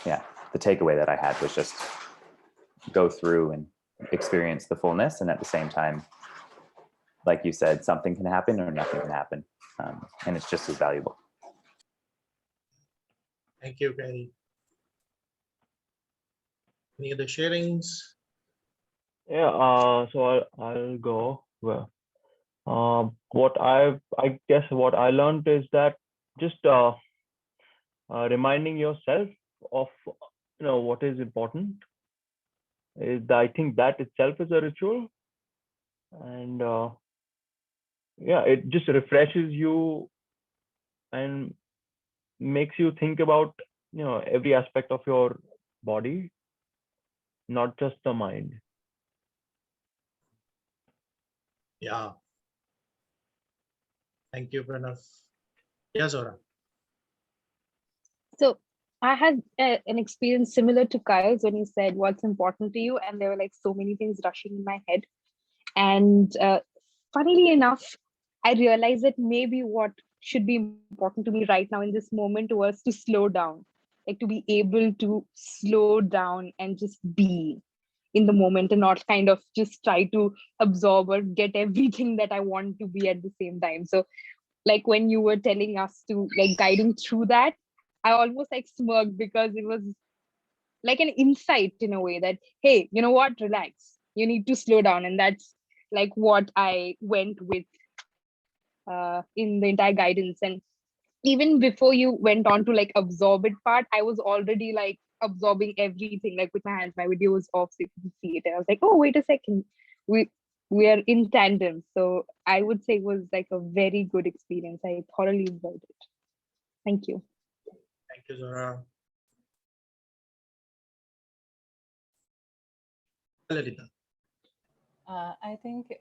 the takeaway that I had was just go through and experience the fullness. And at the same time, like you said, something can happen or nothing can happen. And it's just as valuable. Thank you, Gary. Any other sharings? Yeah, so I'll go. Well, I guess what I learned is that just reminding yourself of what is important is I think that itself is a ritual, and it just refreshes you and makes you think about every aspect of your body, not just the mind. Yeah. Thank you, Pranav. Yeah, Zora. So I had an experience similar to Kyle's when he said what's important to you, and there were like so many things rushing in my head. And funnily enough, I realized that maybe what should be important to me right now in this moment was to slow down, like to be able to slow down and just be in the moment and not kind of just try to absorb or get everything that I want to be at the same time. So like when you were telling us to like guiding through that, I almost like smirked because it was like an insight in a way that, hey, you know what, relax, you need to slow down. And that's like what I went with in the entire guidance. And even before you went on to like absorb it part, I was already like absorbing everything like with my hands. My video was off, so you can see it, and I was like, oh wait a second, we we are in tandem. So I would say it was like a very good experience. I thoroughly enjoyed it. Thank you. Thank you, Zora. Lalita. I think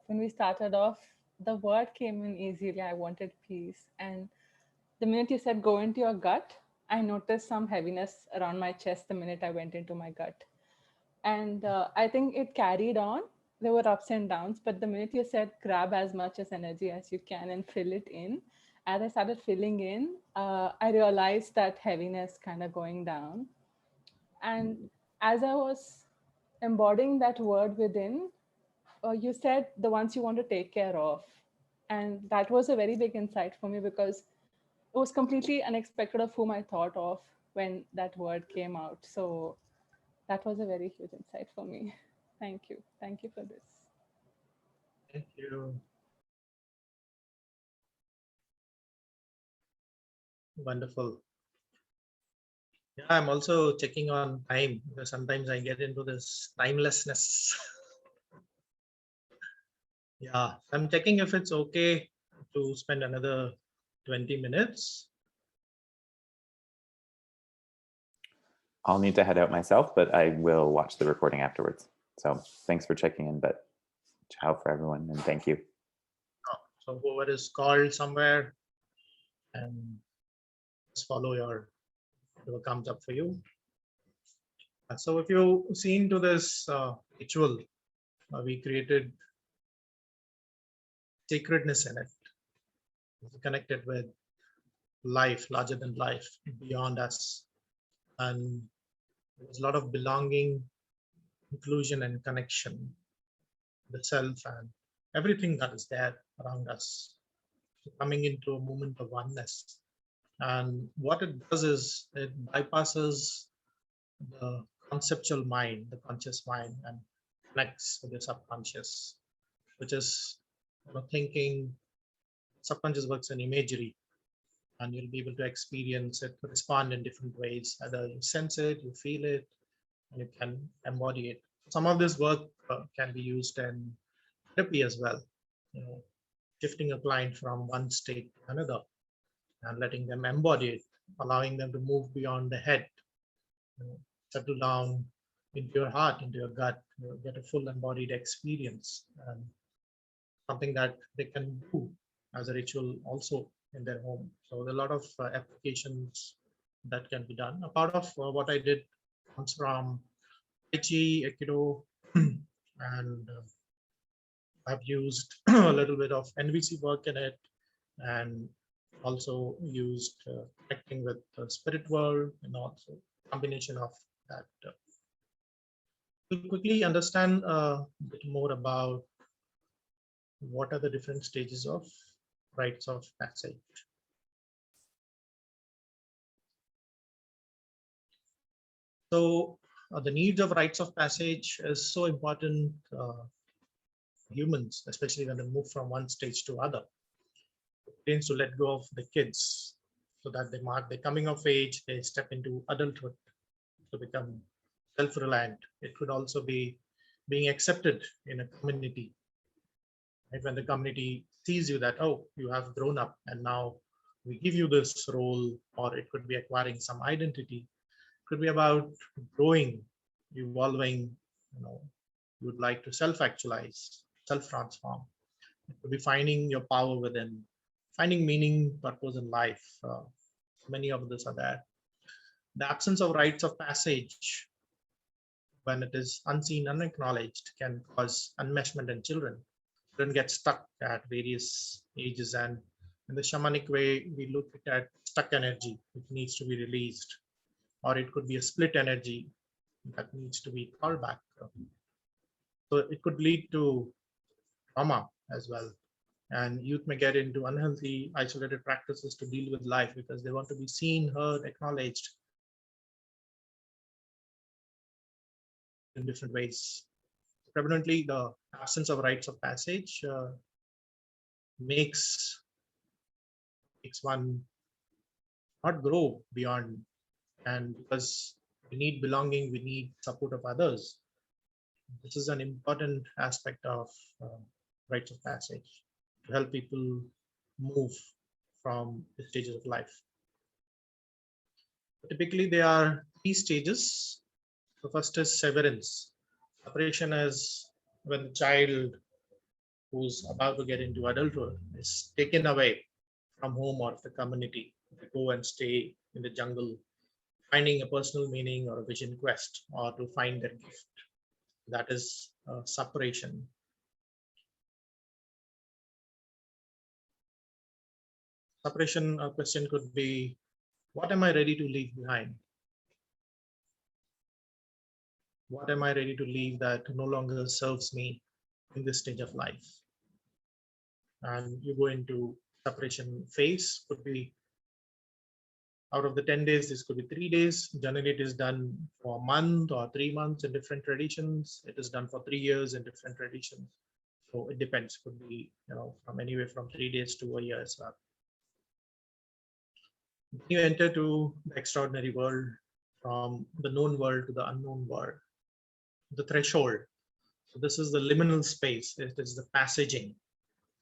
when we started off, the word came in easily. I wanted peace. And the minute you said go into your gut, I noticed some heaviness around my chest the minute I went into my gut. And I think it carried on. There were ups and downs, but the minute you said grab as much as energy as you can and fill it in, as I started filling in, I realized that heaviness kind of going down. And as I was embodying that word within, you said the ones you want to take care of. And that was a very big insight for me because it was completely unexpected of whom I thought of when that word came out. So that was a very huge insight for me. Thank you. Thank you for this. Thank you. Wonderful. Yeah, I'm also checking on time because sometimes I get into this timelessness. Yeah, I'm checking if it's okay to spend another 20 minutes. I'll need to head out myself, but I will watch the recording afterwards. So thanks for checking in, but ciao for everyone, and thank you. So whoever is called somewhere, and just follow whatever comes up for you. So if you see into this ritual, we created sacredness in it. It's connected with life, larger than life, beyond us. And there's a lot of belonging, inclusion, and connection, the self, and everything that is there around us, coming into a moment of oneness. And what it does is it bypasses the conceptual mind, the conscious mind, and connects with the subconscious, which is thinking. Subconscious works in imagery. and you'll be able to experience it, respond in different ways. Either you sense it, you feel it, and you can embody it. Some of this work can be used in therapy as well. You know, shifting a client from one state to another and letting them embody it, allowing them to move beyond the head, you know, settle down into your heart, into your gut, you know, get a full embodied experience, and something that they can do as a ritual also in their home. So there are a lot of applications that can be done. A part of what I did comes from Tai Chi, Aikido, and I've used a little bit of NVC work in it, and also used connecting with the spirit world, and also combination of that. To quickly understand a bit more about what are the different stages of rites of passage. So the needs of rites of passage is so important humans, especially when they move from one stage to other. It tends to let go of the kids so that they mark the coming of age, they step into adulthood to become self-reliant. It could also be being accepted in a community. Right? When the community sees you that, oh, you have grown up and now we give you this role, or it could be acquiring some identity. It could be about growing, evolving, you know, you would like to self-actualize, self-transform. It could be finding your power within, finding meaning, purpose in life. Many of these are there. The absence of rites of passage, when it is unseen, unacknowledged, can cause enmeshment in children. Children get stuck at various ages, and in the shamanic way, we look at stuck energy, which needs to be released, or it could be a split energy that needs to be called back. So it could lead to trauma as well. And youth may get into unhealthy, isolated practices to deal with life because they want to be seen, heard, acknowledged in different ways. Prevalently, the absence of rites of passage makes one not grow beyond, and because we need belonging, we need support of others. This is an important aspect of rites of passage to help people move from the stages of life. Typically, there are 3 stages. The first is severance. Separation is when the child who's about to get into adulthood is taken away from home or the community. They go and stay in the jungle, finding a personal meaning or a vision quest, or to find their gift. That is separation. Separation question could be, what am I ready to leave behind? What am I ready to leave that no longer serves me in this stage of life? And you go into separation phase. Could be out of the 10 days, this could be 3 days. Generally, it is done for a month or 3 months in different traditions. It is done for 3 years in different traditions. So it depends. Could be, you know, from anywhere from 3 days to a year as well. You enter to the extraordinary world, from the known world to the unknown world, the threshold. So this is the liminal space. It is the passaging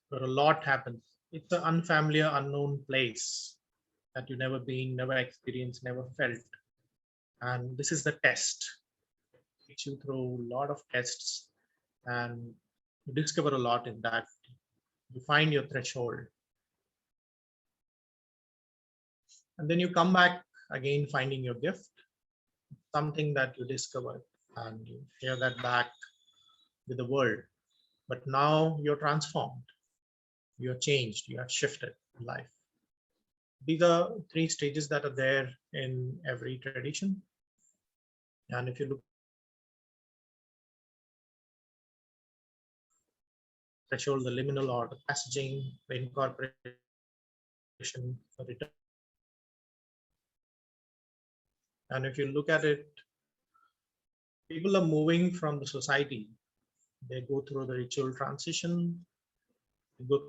where a lot happens. It's an unfamiliar, unknown place that you never been, never experienced, never felt. And this is the test. It takes you through a lot of tests, and you discover a lot in that. You find your threshold. And then you come back again, finding your gift, something that you discovered, and you share that back with the world. But now you're transformed, you're changed, you have shifted in life. These are 3 stages that are there in every tradition. And if you look threshold, the liminal or the passaging, the incorporation, the return. And if you look at it, people are moving from the society. They go through the ritual transition, they go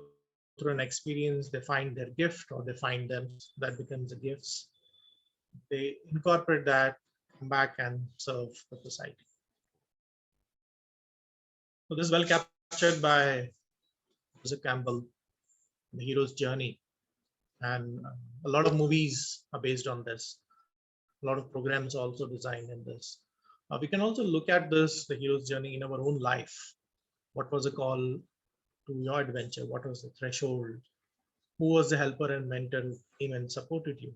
through an experience, they find their gift or they find them that becomes a gift. They incorporate that, come back and serve the society. So this is well captured by Joseph Campbell, The Hero's Journey. And a lot of movies are based on this. A lot of programs are also designed in this. We can also look at this, the hero's journey, in our own life. What was the call to your adventure? What was the threshold? Who was the helper and mentor who came and supported you?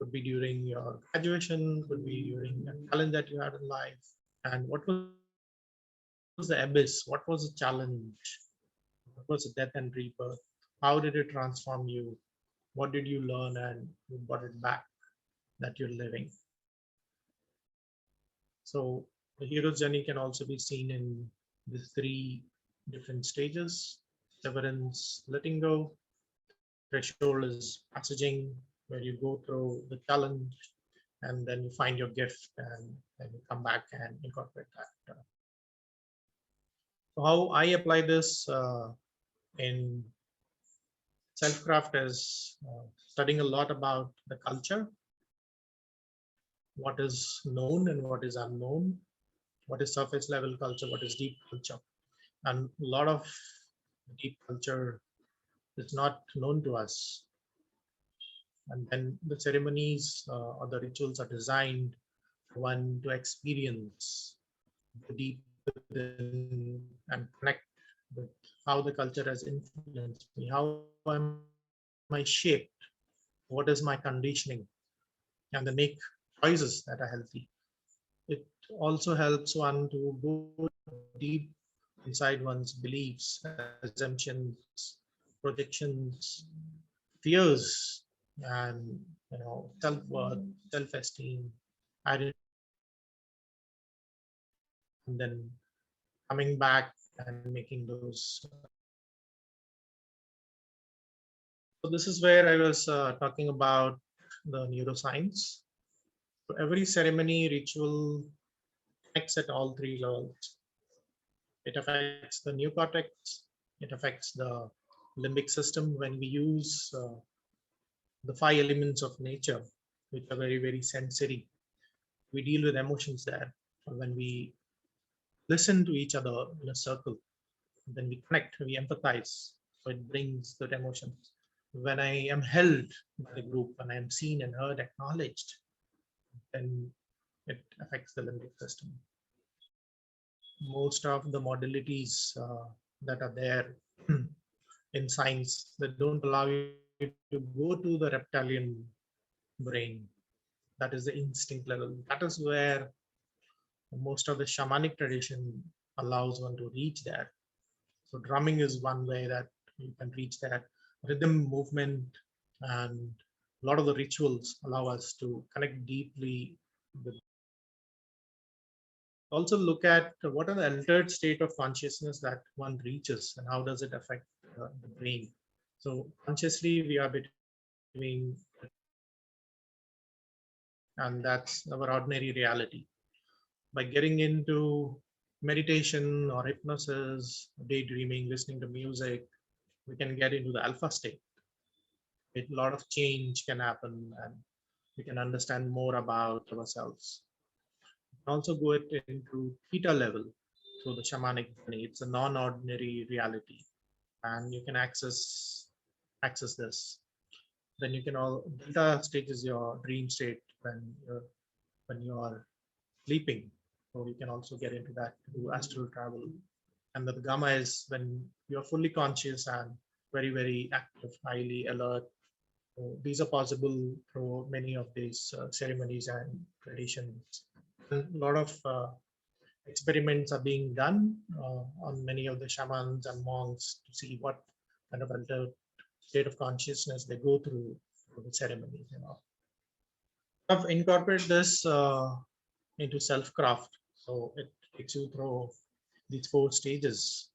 Could be during your graduation, could be during a challenge that you had in life. And what was the abyss? What was the challenge? What was the death and rebirth? How did it transform you? What did you learn and you brought it back that you're living? So the hero's journey can also be seen in these three different stages: severance, letting go; threshold is passaging, where you go through the challenge and then you find your gift and then you come back and incorporate that. So how I apply this in self-craft is studying a lot about the culture, what is known and what is unknown, what is surface level culture, what is deep culture. And a lot of deep culture is not known to us. And then the ceremonies or the rituals are designed for one to experience the deep within and connect with how the culture has influenced me. How am I shaped? What is my conditioning? And then make choices that are healthy. It also helps one to go deep inside one's beliefs, assumptions, projections, fears, and self-worth, self-esteem, identity, and then coming back and making those so this is where I was talking about the neuroscience. So every ceremony ritual connects at all three levels. It affects the neocortex, it affects the limbic system when we use the five elements of nature, which are very, very sensory. We deal with emotions there. When we listen to each other in a circle, then we connect, we empathize. So it brings the emotions. When I am held by the group, when I am seen and heard, acknowledged, then it affects the limbic system. Most of the modalities that are there in science that don't allow you to go to the reptilian brain, that is the instinct level. That is where most of the shamanic tradition allows one to reach there. So drumming is one way that you can reach that. Rhythm, movement, and a lot of the rituals allow us to connect deeply with. Also look at what are the altered state of consciousness that one reaches and how does it affect the brain. So consciously we are between, and that's our ordinary reality. By getting into meditation or hypnosis, daydreaming, listening to music, we can get into the alpha state. A lot of change can happen and we can understand more about ourselves. We can also go it into theta level through the shamanic journey. It's a non-ordinary reality and you can access this. Then you can all delta state is your dream state when you are sleeping. So you can also get into that through astral travel. And the gamma is when you're fully conscious and very, very active, highly alert. So these are possible through many of these ceremonies and traditions. And a lot of experiments are being done on many of the shamans and monks to see what kind of altered state of consciousness they go through the ceremonies. I've incorporated this into self-craft. So it takes you through these four stages: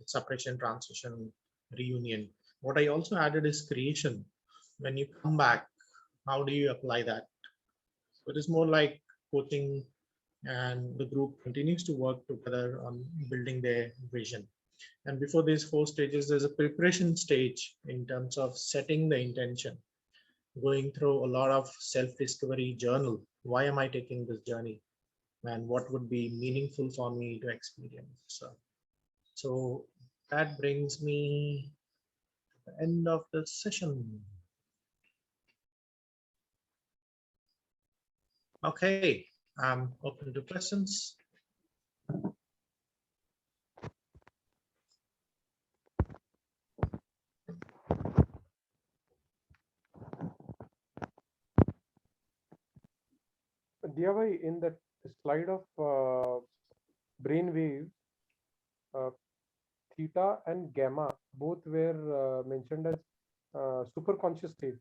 separation, transition, reunion. What I also added is creation. When you come back, how do you apply that? So it is more like coaching, and the group continues to work together on building their vision. And before these 4 stages, there's a preparation stage in terms of setting the intention, going through a lot of self-discovery journal. Why am I taking this journey? And what would be meaningful for me to experience? So that brings me to the end of the session. Okay, I'm open to questions. Diya, in that slide of brain waves, theta and gamma both were mentioned as superconscious states.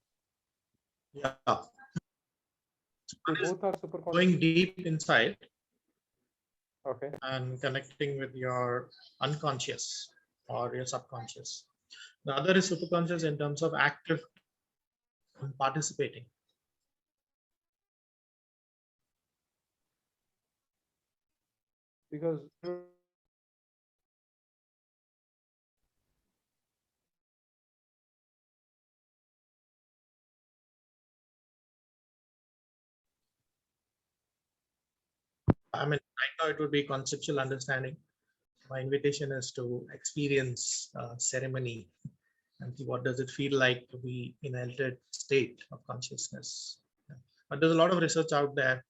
Yeah. They both are superconscious. Going deep inside. Okay. And connecting with your unconscious or your subconscious. The other is superconscious in terms of active and participating. Because I mean, right now it would be conceptual understanding. My invitation is to experience ceremony and see what does it feel like to be in an altered state of consciousness. But there's a lot of research out there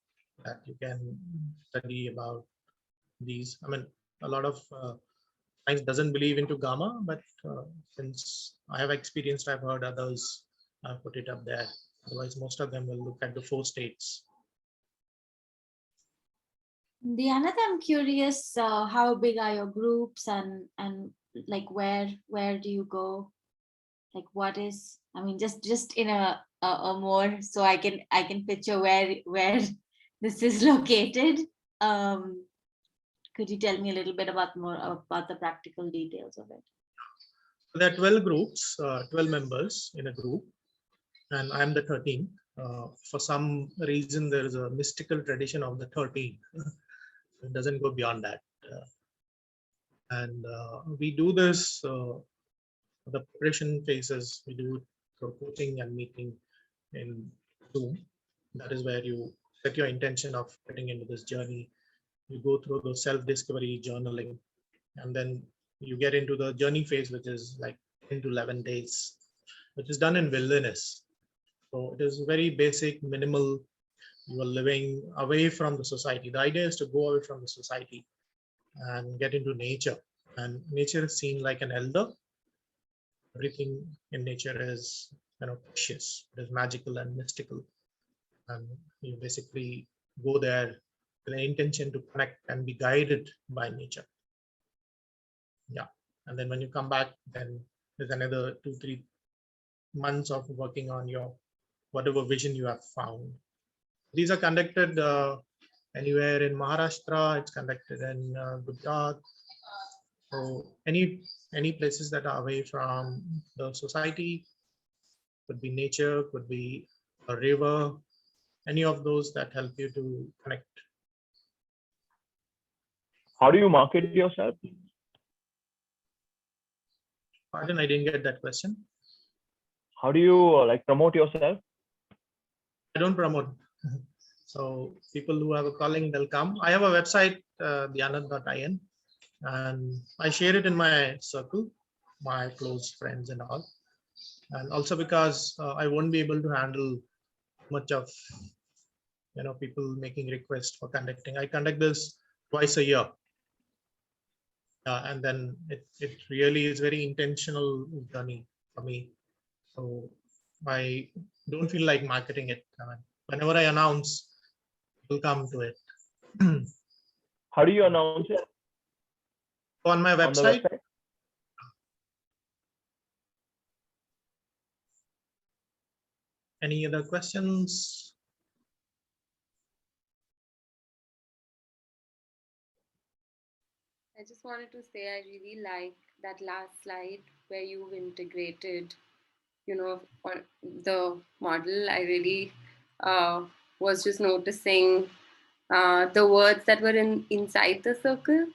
that you can study about these. I mean, a lot of science doesn't believe into gamma, but since I have experienced, I've heard others put it up there. Otherwise, most of them will look at the 4 states. Diyanat, I'm curious, how big are your groups and like where do you go? Like what is, I mean, just in a more, so I can picture where this is located. Could you tell me a little bit more about the practical details of it? There are 12 groups, 12 members in a group, and I'm the 13th. For some reason, there is a mystical tradition of the 13th. It doesn't go beyond that. And we do this, the preparation phases, we do it through coaching and meeting in Zoom. That is where you set your intention of getting into this journey. You go through the self-discovery journaling, and then you get into the journey phase, which is like 10 to 11 days, which is done in wilderness. So it is very basic, minimal. You are living away from the society. The idea is to go away from the society and get into nature. And nature is seen like an elder. Everything in nature is, precious. It is magical and mystical. And you basically go there with an intention to connect and be guided by nature. Yeah. And then when you come back, then there's another 2-3 months of working on your whatever vision you have found. These are conducted anywhere in Maharashtra. It's conducted in Gujarat. So any places that are away from the society, could be nature, could be a river, any of those that help you to connect. How do you market yourself? Pardon, I didn't get that question. How do you like promote yourself? I don't promote. So people who have a calling, they'll come. I have a website, diyanat.in, and I share it in my circle, my close friends and all. And also because I won't be able to handle much of, people making requests for conducting. I conduct this twice a year. And then it really is very intentional journey for me. So I don't feel like marketing it. Whenever I announce, people come to it. How do you announce it? On my website. Any other questions? I just wanted to say I really like that last slide where you've integrated, on the model. I really was just noticing the words that were inside the circle,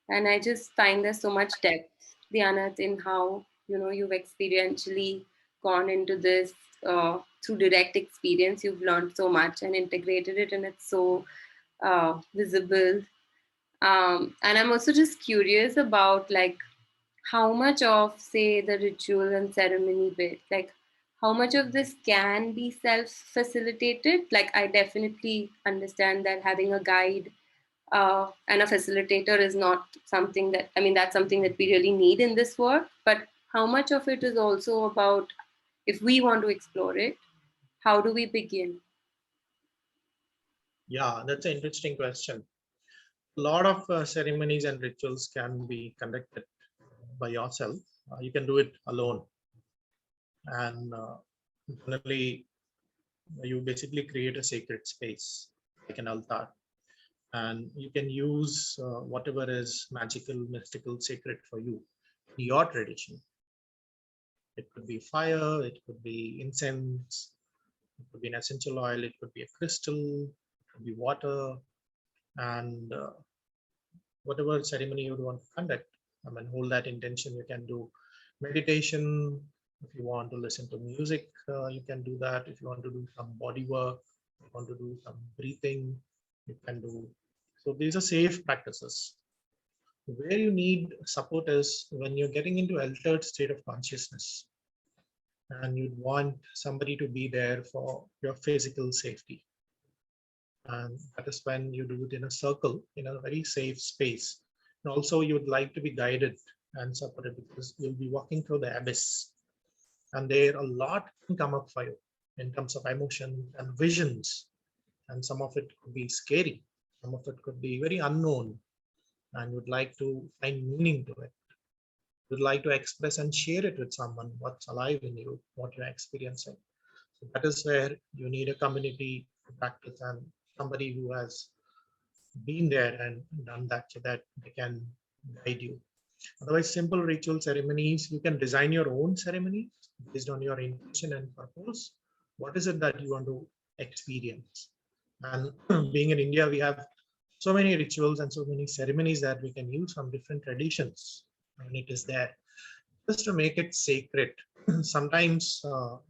and I just find there's so much depth Diyanat, in how you've experientially gone into this through direct experience. You've learned so much and integrated it, and it's so visible. And I'm also just curious about like how much of, say, the ritual and ceremony bit, like how much of this can be self-facilitated. Like I definitely understand that having a guide and a facilitator is not something that, I mean, that's something that we really need in this work. But how much of it is also about, if we want to explore it, how do we begin? Yeah, that's an interesting question. A lot of ceremonies and rituals can be conducted by yourself. You can do it alone. And generally, you basically create a sacred space, like an altar. And you can use whatever is magical, mystical, sacred for you, your tradition. It could be fire, it could be incense, it could be an essential oil, it could be a crystal, it could be water, and whatever ceremony you want to conduct. I mean, hold that intention. You can do meditation. If you want to listen to music, you can do that. If you want to do some body work, you want to do some breathing, you can do. So these are safe practices. Where you need support is when you're getting into altered state of consciousness and you'd want somebody to be there for your physical safety. And that is when you do it in a circle, in a very safe space. And also you would like to be guided and supported because you'll be walking through the abyss. And there a lot can come up for you in terms of emotion and visions. And some of it could be scary. Some of it could be very unknown. And you'd like to find meaning to it. You'd like to express and share it with someone, what's alive in you, what you're experiencing. So that is where you need a community to practice and somebody who has been there and done that so that they can guide you. Otherwise, simple ritual ceremonies, you can design your own ceremonies based on your intention and purpose. What is it that you want to experience? And being in India, we have so many rituals and so many ceremonies that we can use from different traditions. And it is there just to make it sacred. Sometimes,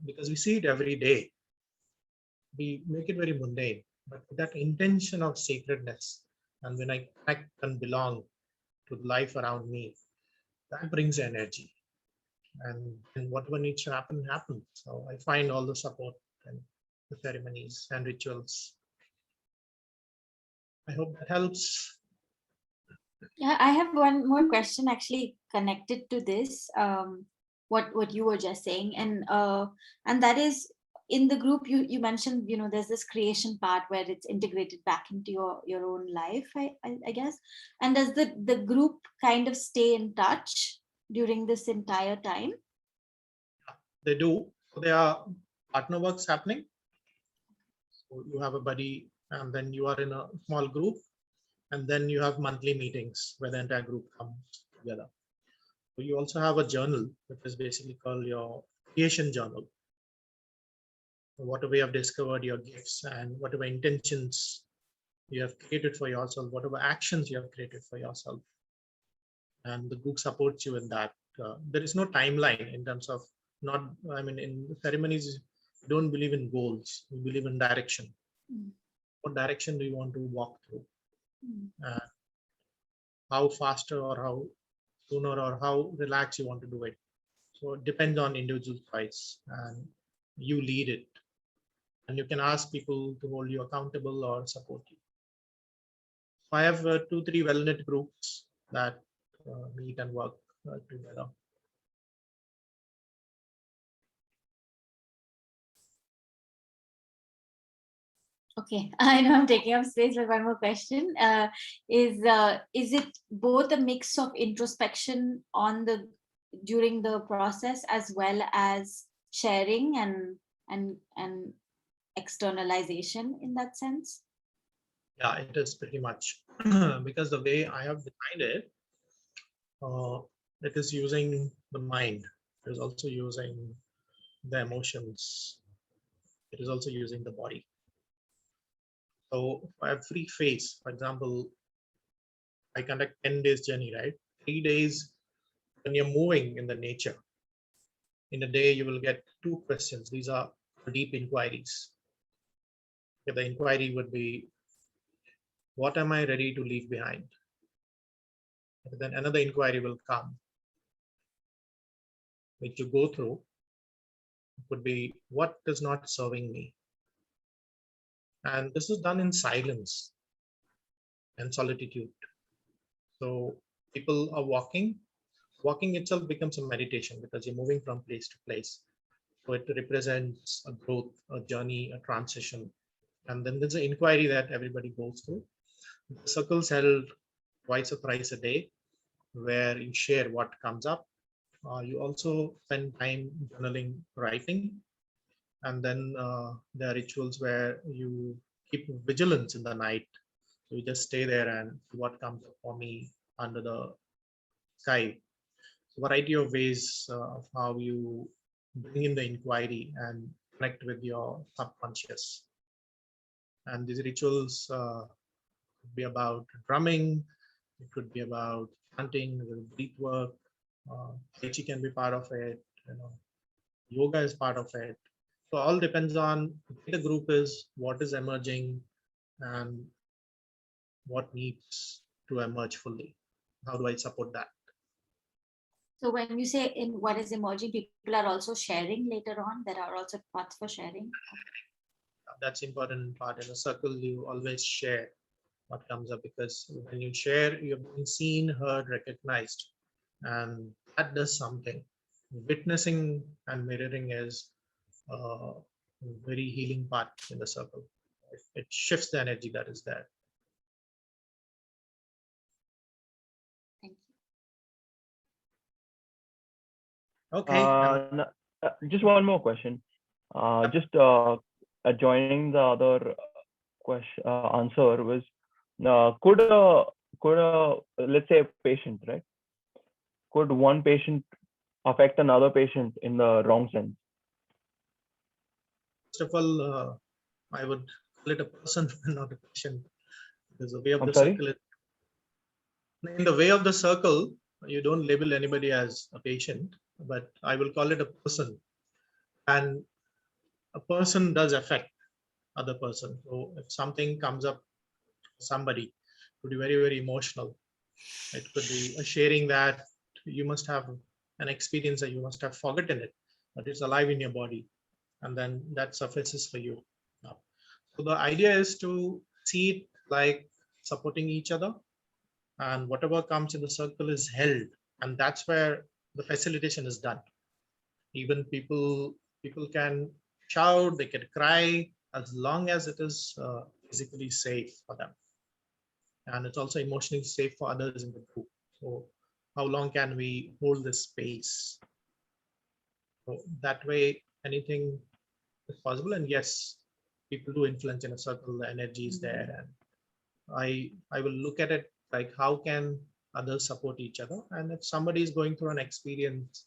because we see it every day, we make it very mundane, but with that intention of sacredness, and when I connect and belong to life around me, that brings energy. And whatever needs to happen, happens. So I find all the support and the ceremonies and rituals. I hope that helps. Yeah, I have one more question actually connected to this, what you were just saying, and that is, in the group you mentioned, there's this creation part where it's integrated back into your own life, I guess. And does the group kind of stay in touch during this entire time? They do. So there are partner works happening. So you have a buddy, and then you are in a small group, and then you have monthly meetings where the entire group comes together. So you also have a journal, which is basically called your creation journal. Whatever you have discovered, your gifts and whatever intentions you have created for yourself, whatever actions you have created for yourself, and the group supports you in that. There is no timeline in terms of not. I mean, in ceremonies, we don't believe in goals. We believe in direction. What direction do you want to walk through? How faster or how sooner or how relaxed you want to do it. So it depends on individual choice, and you lead it. And you can ask people to hold you accountable or support you. So I have 2-3 well-knit groups that meet and work together. Okay, I know I'm taking up space, but one more question. Is it both a mix of introspection during the process as well as sharing and externalization in that sense? Yeah, it is pretty much because the way I have designed it, it is using the mind. It is also using the emotions. It is also using the body. So for every phase, for example, I conduct 10 days journey, right? 3 days when you're moving in the nature, in a day, you will get 2 questions. These are deep inquiries. The inquiry would be, what am I ready to leave behind? And then another inquiry will come, which you go through. It would be, what is not serving me? And this is done in silence and solitude. So people are walking. Walking itself becomes a meditation because you're moving from place to place. So it represents a growth, a journey, a transition. And then there's an inquiry that everybody goes through. The circles held twice or thrice a day, where you share what comes up. You also spend time journaling, writing, and then there are rituals where you keep vigilance in the night. So you just stay there and see what comes up for me under the sky. So variety of ways of how you bring in the inquiry and connect with your subconscious. And these rituals could be about drumming, it could be about chanting, breath work, Tai Chi can be part of it, yoga is part of it. So all depends on where the group is, what is emerging, and what needs to emerge fully. How do I support that? So when you say in what is emerging, people are also sharing later on. There are also paths for sharing. That's important part. In a circle, you always share what comes up, because when you share, you're being seen, heard, recognized, and that does something. Witnessing and mirroring is a very healing part in the circle. It shifts the energy that is there. Thank you. Okay. Just one more question. Just joining the other question answer was, could a let's say a patient, right? Could one patient affect another patient in the wrong sense? First of all, I would call it a person, not a patient, because the way of I'm the sorry? circle is, in the way of the circle, you don't label anybody as a patient, but I will call it a person. And a person does affect other person. So if something comes up, somebody could be very, very emotional. It could be a sharing that you must have an experience that you must have forgotten it, but it's alive in your body. And then that suffices for you. So the idea is to see it like supporting each other, and whatever comes in the circle is held. And that's where the facilitation is done. Even people can shout, they can cry, as long as it is physically safe for them, and it's also emotionally safe for others in the group. So how long can we hold this space? So that way anything is possible. And yes, people do influence in a circle, the energy is there, and I will look at it like, how can others support each other? And if somebody is going through an experience,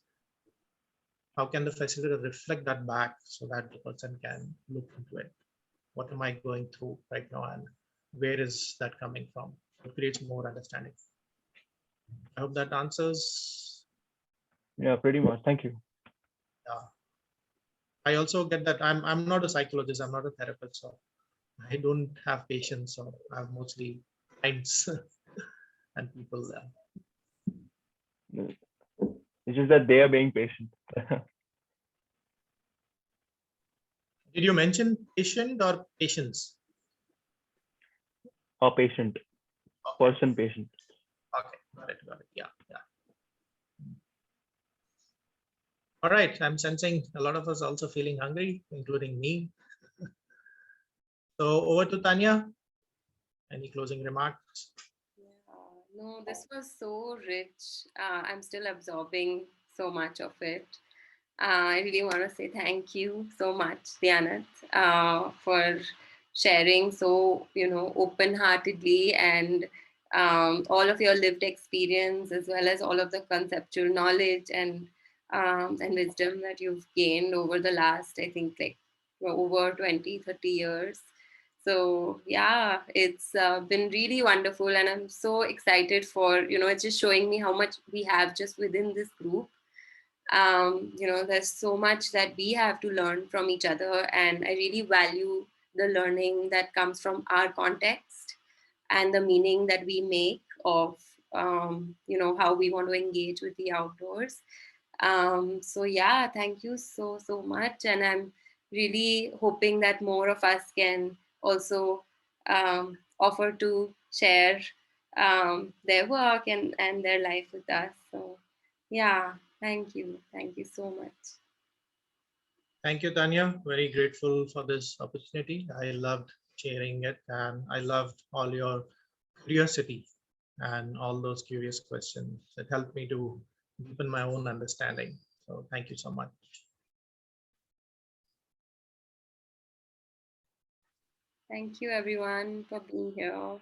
how can the facilitator reflect that back so that the person can look into it? What am I going through right now, and where is that coming from? It creates more understanding. I hope that answers. Yeah, pretty much. Thank you. I also get that I'm not a psychologist, I'm not a therapist, so I don't have patients, so I have mostly clients and people there. It's just that they are being patient. Did you mention patient or patients? A patient, Okay. person patient. Okay, got it. Yeah. All right, I'm sensing a lot of us also feeling hungry, including me. So over to Tanya. Any closing remarks? Yeah, no, this was so rich. I'm still absorbing so much of it. I really want to say thank you so much, Diyanat, for sharing so, open-heartedly, and all of your lived experience, as well as all of the conceptual knowledge and wisdom that you've gained over the last, I think, like over 20, 30 years. So yeah, it's been really wonderful, and I'm so excited for, it's just showing me how much we have just within this group. There's so much that we have to learn from each other, and I really value the learning that comes from our context and the meaning that we make of, how we want to engage with the outdoors. So yeah, thank you so much, and I'm really hoping that more of us can also offer to share their work and their life with us. So yeah, thank you so much. Thank you, Tanya. Very grateful for this opportunity. I loved sharing it, and I loved all your curiosity and all those curious questions. It helped me to deepen my own understanding. So thank you so much. Thank you everyone for being here.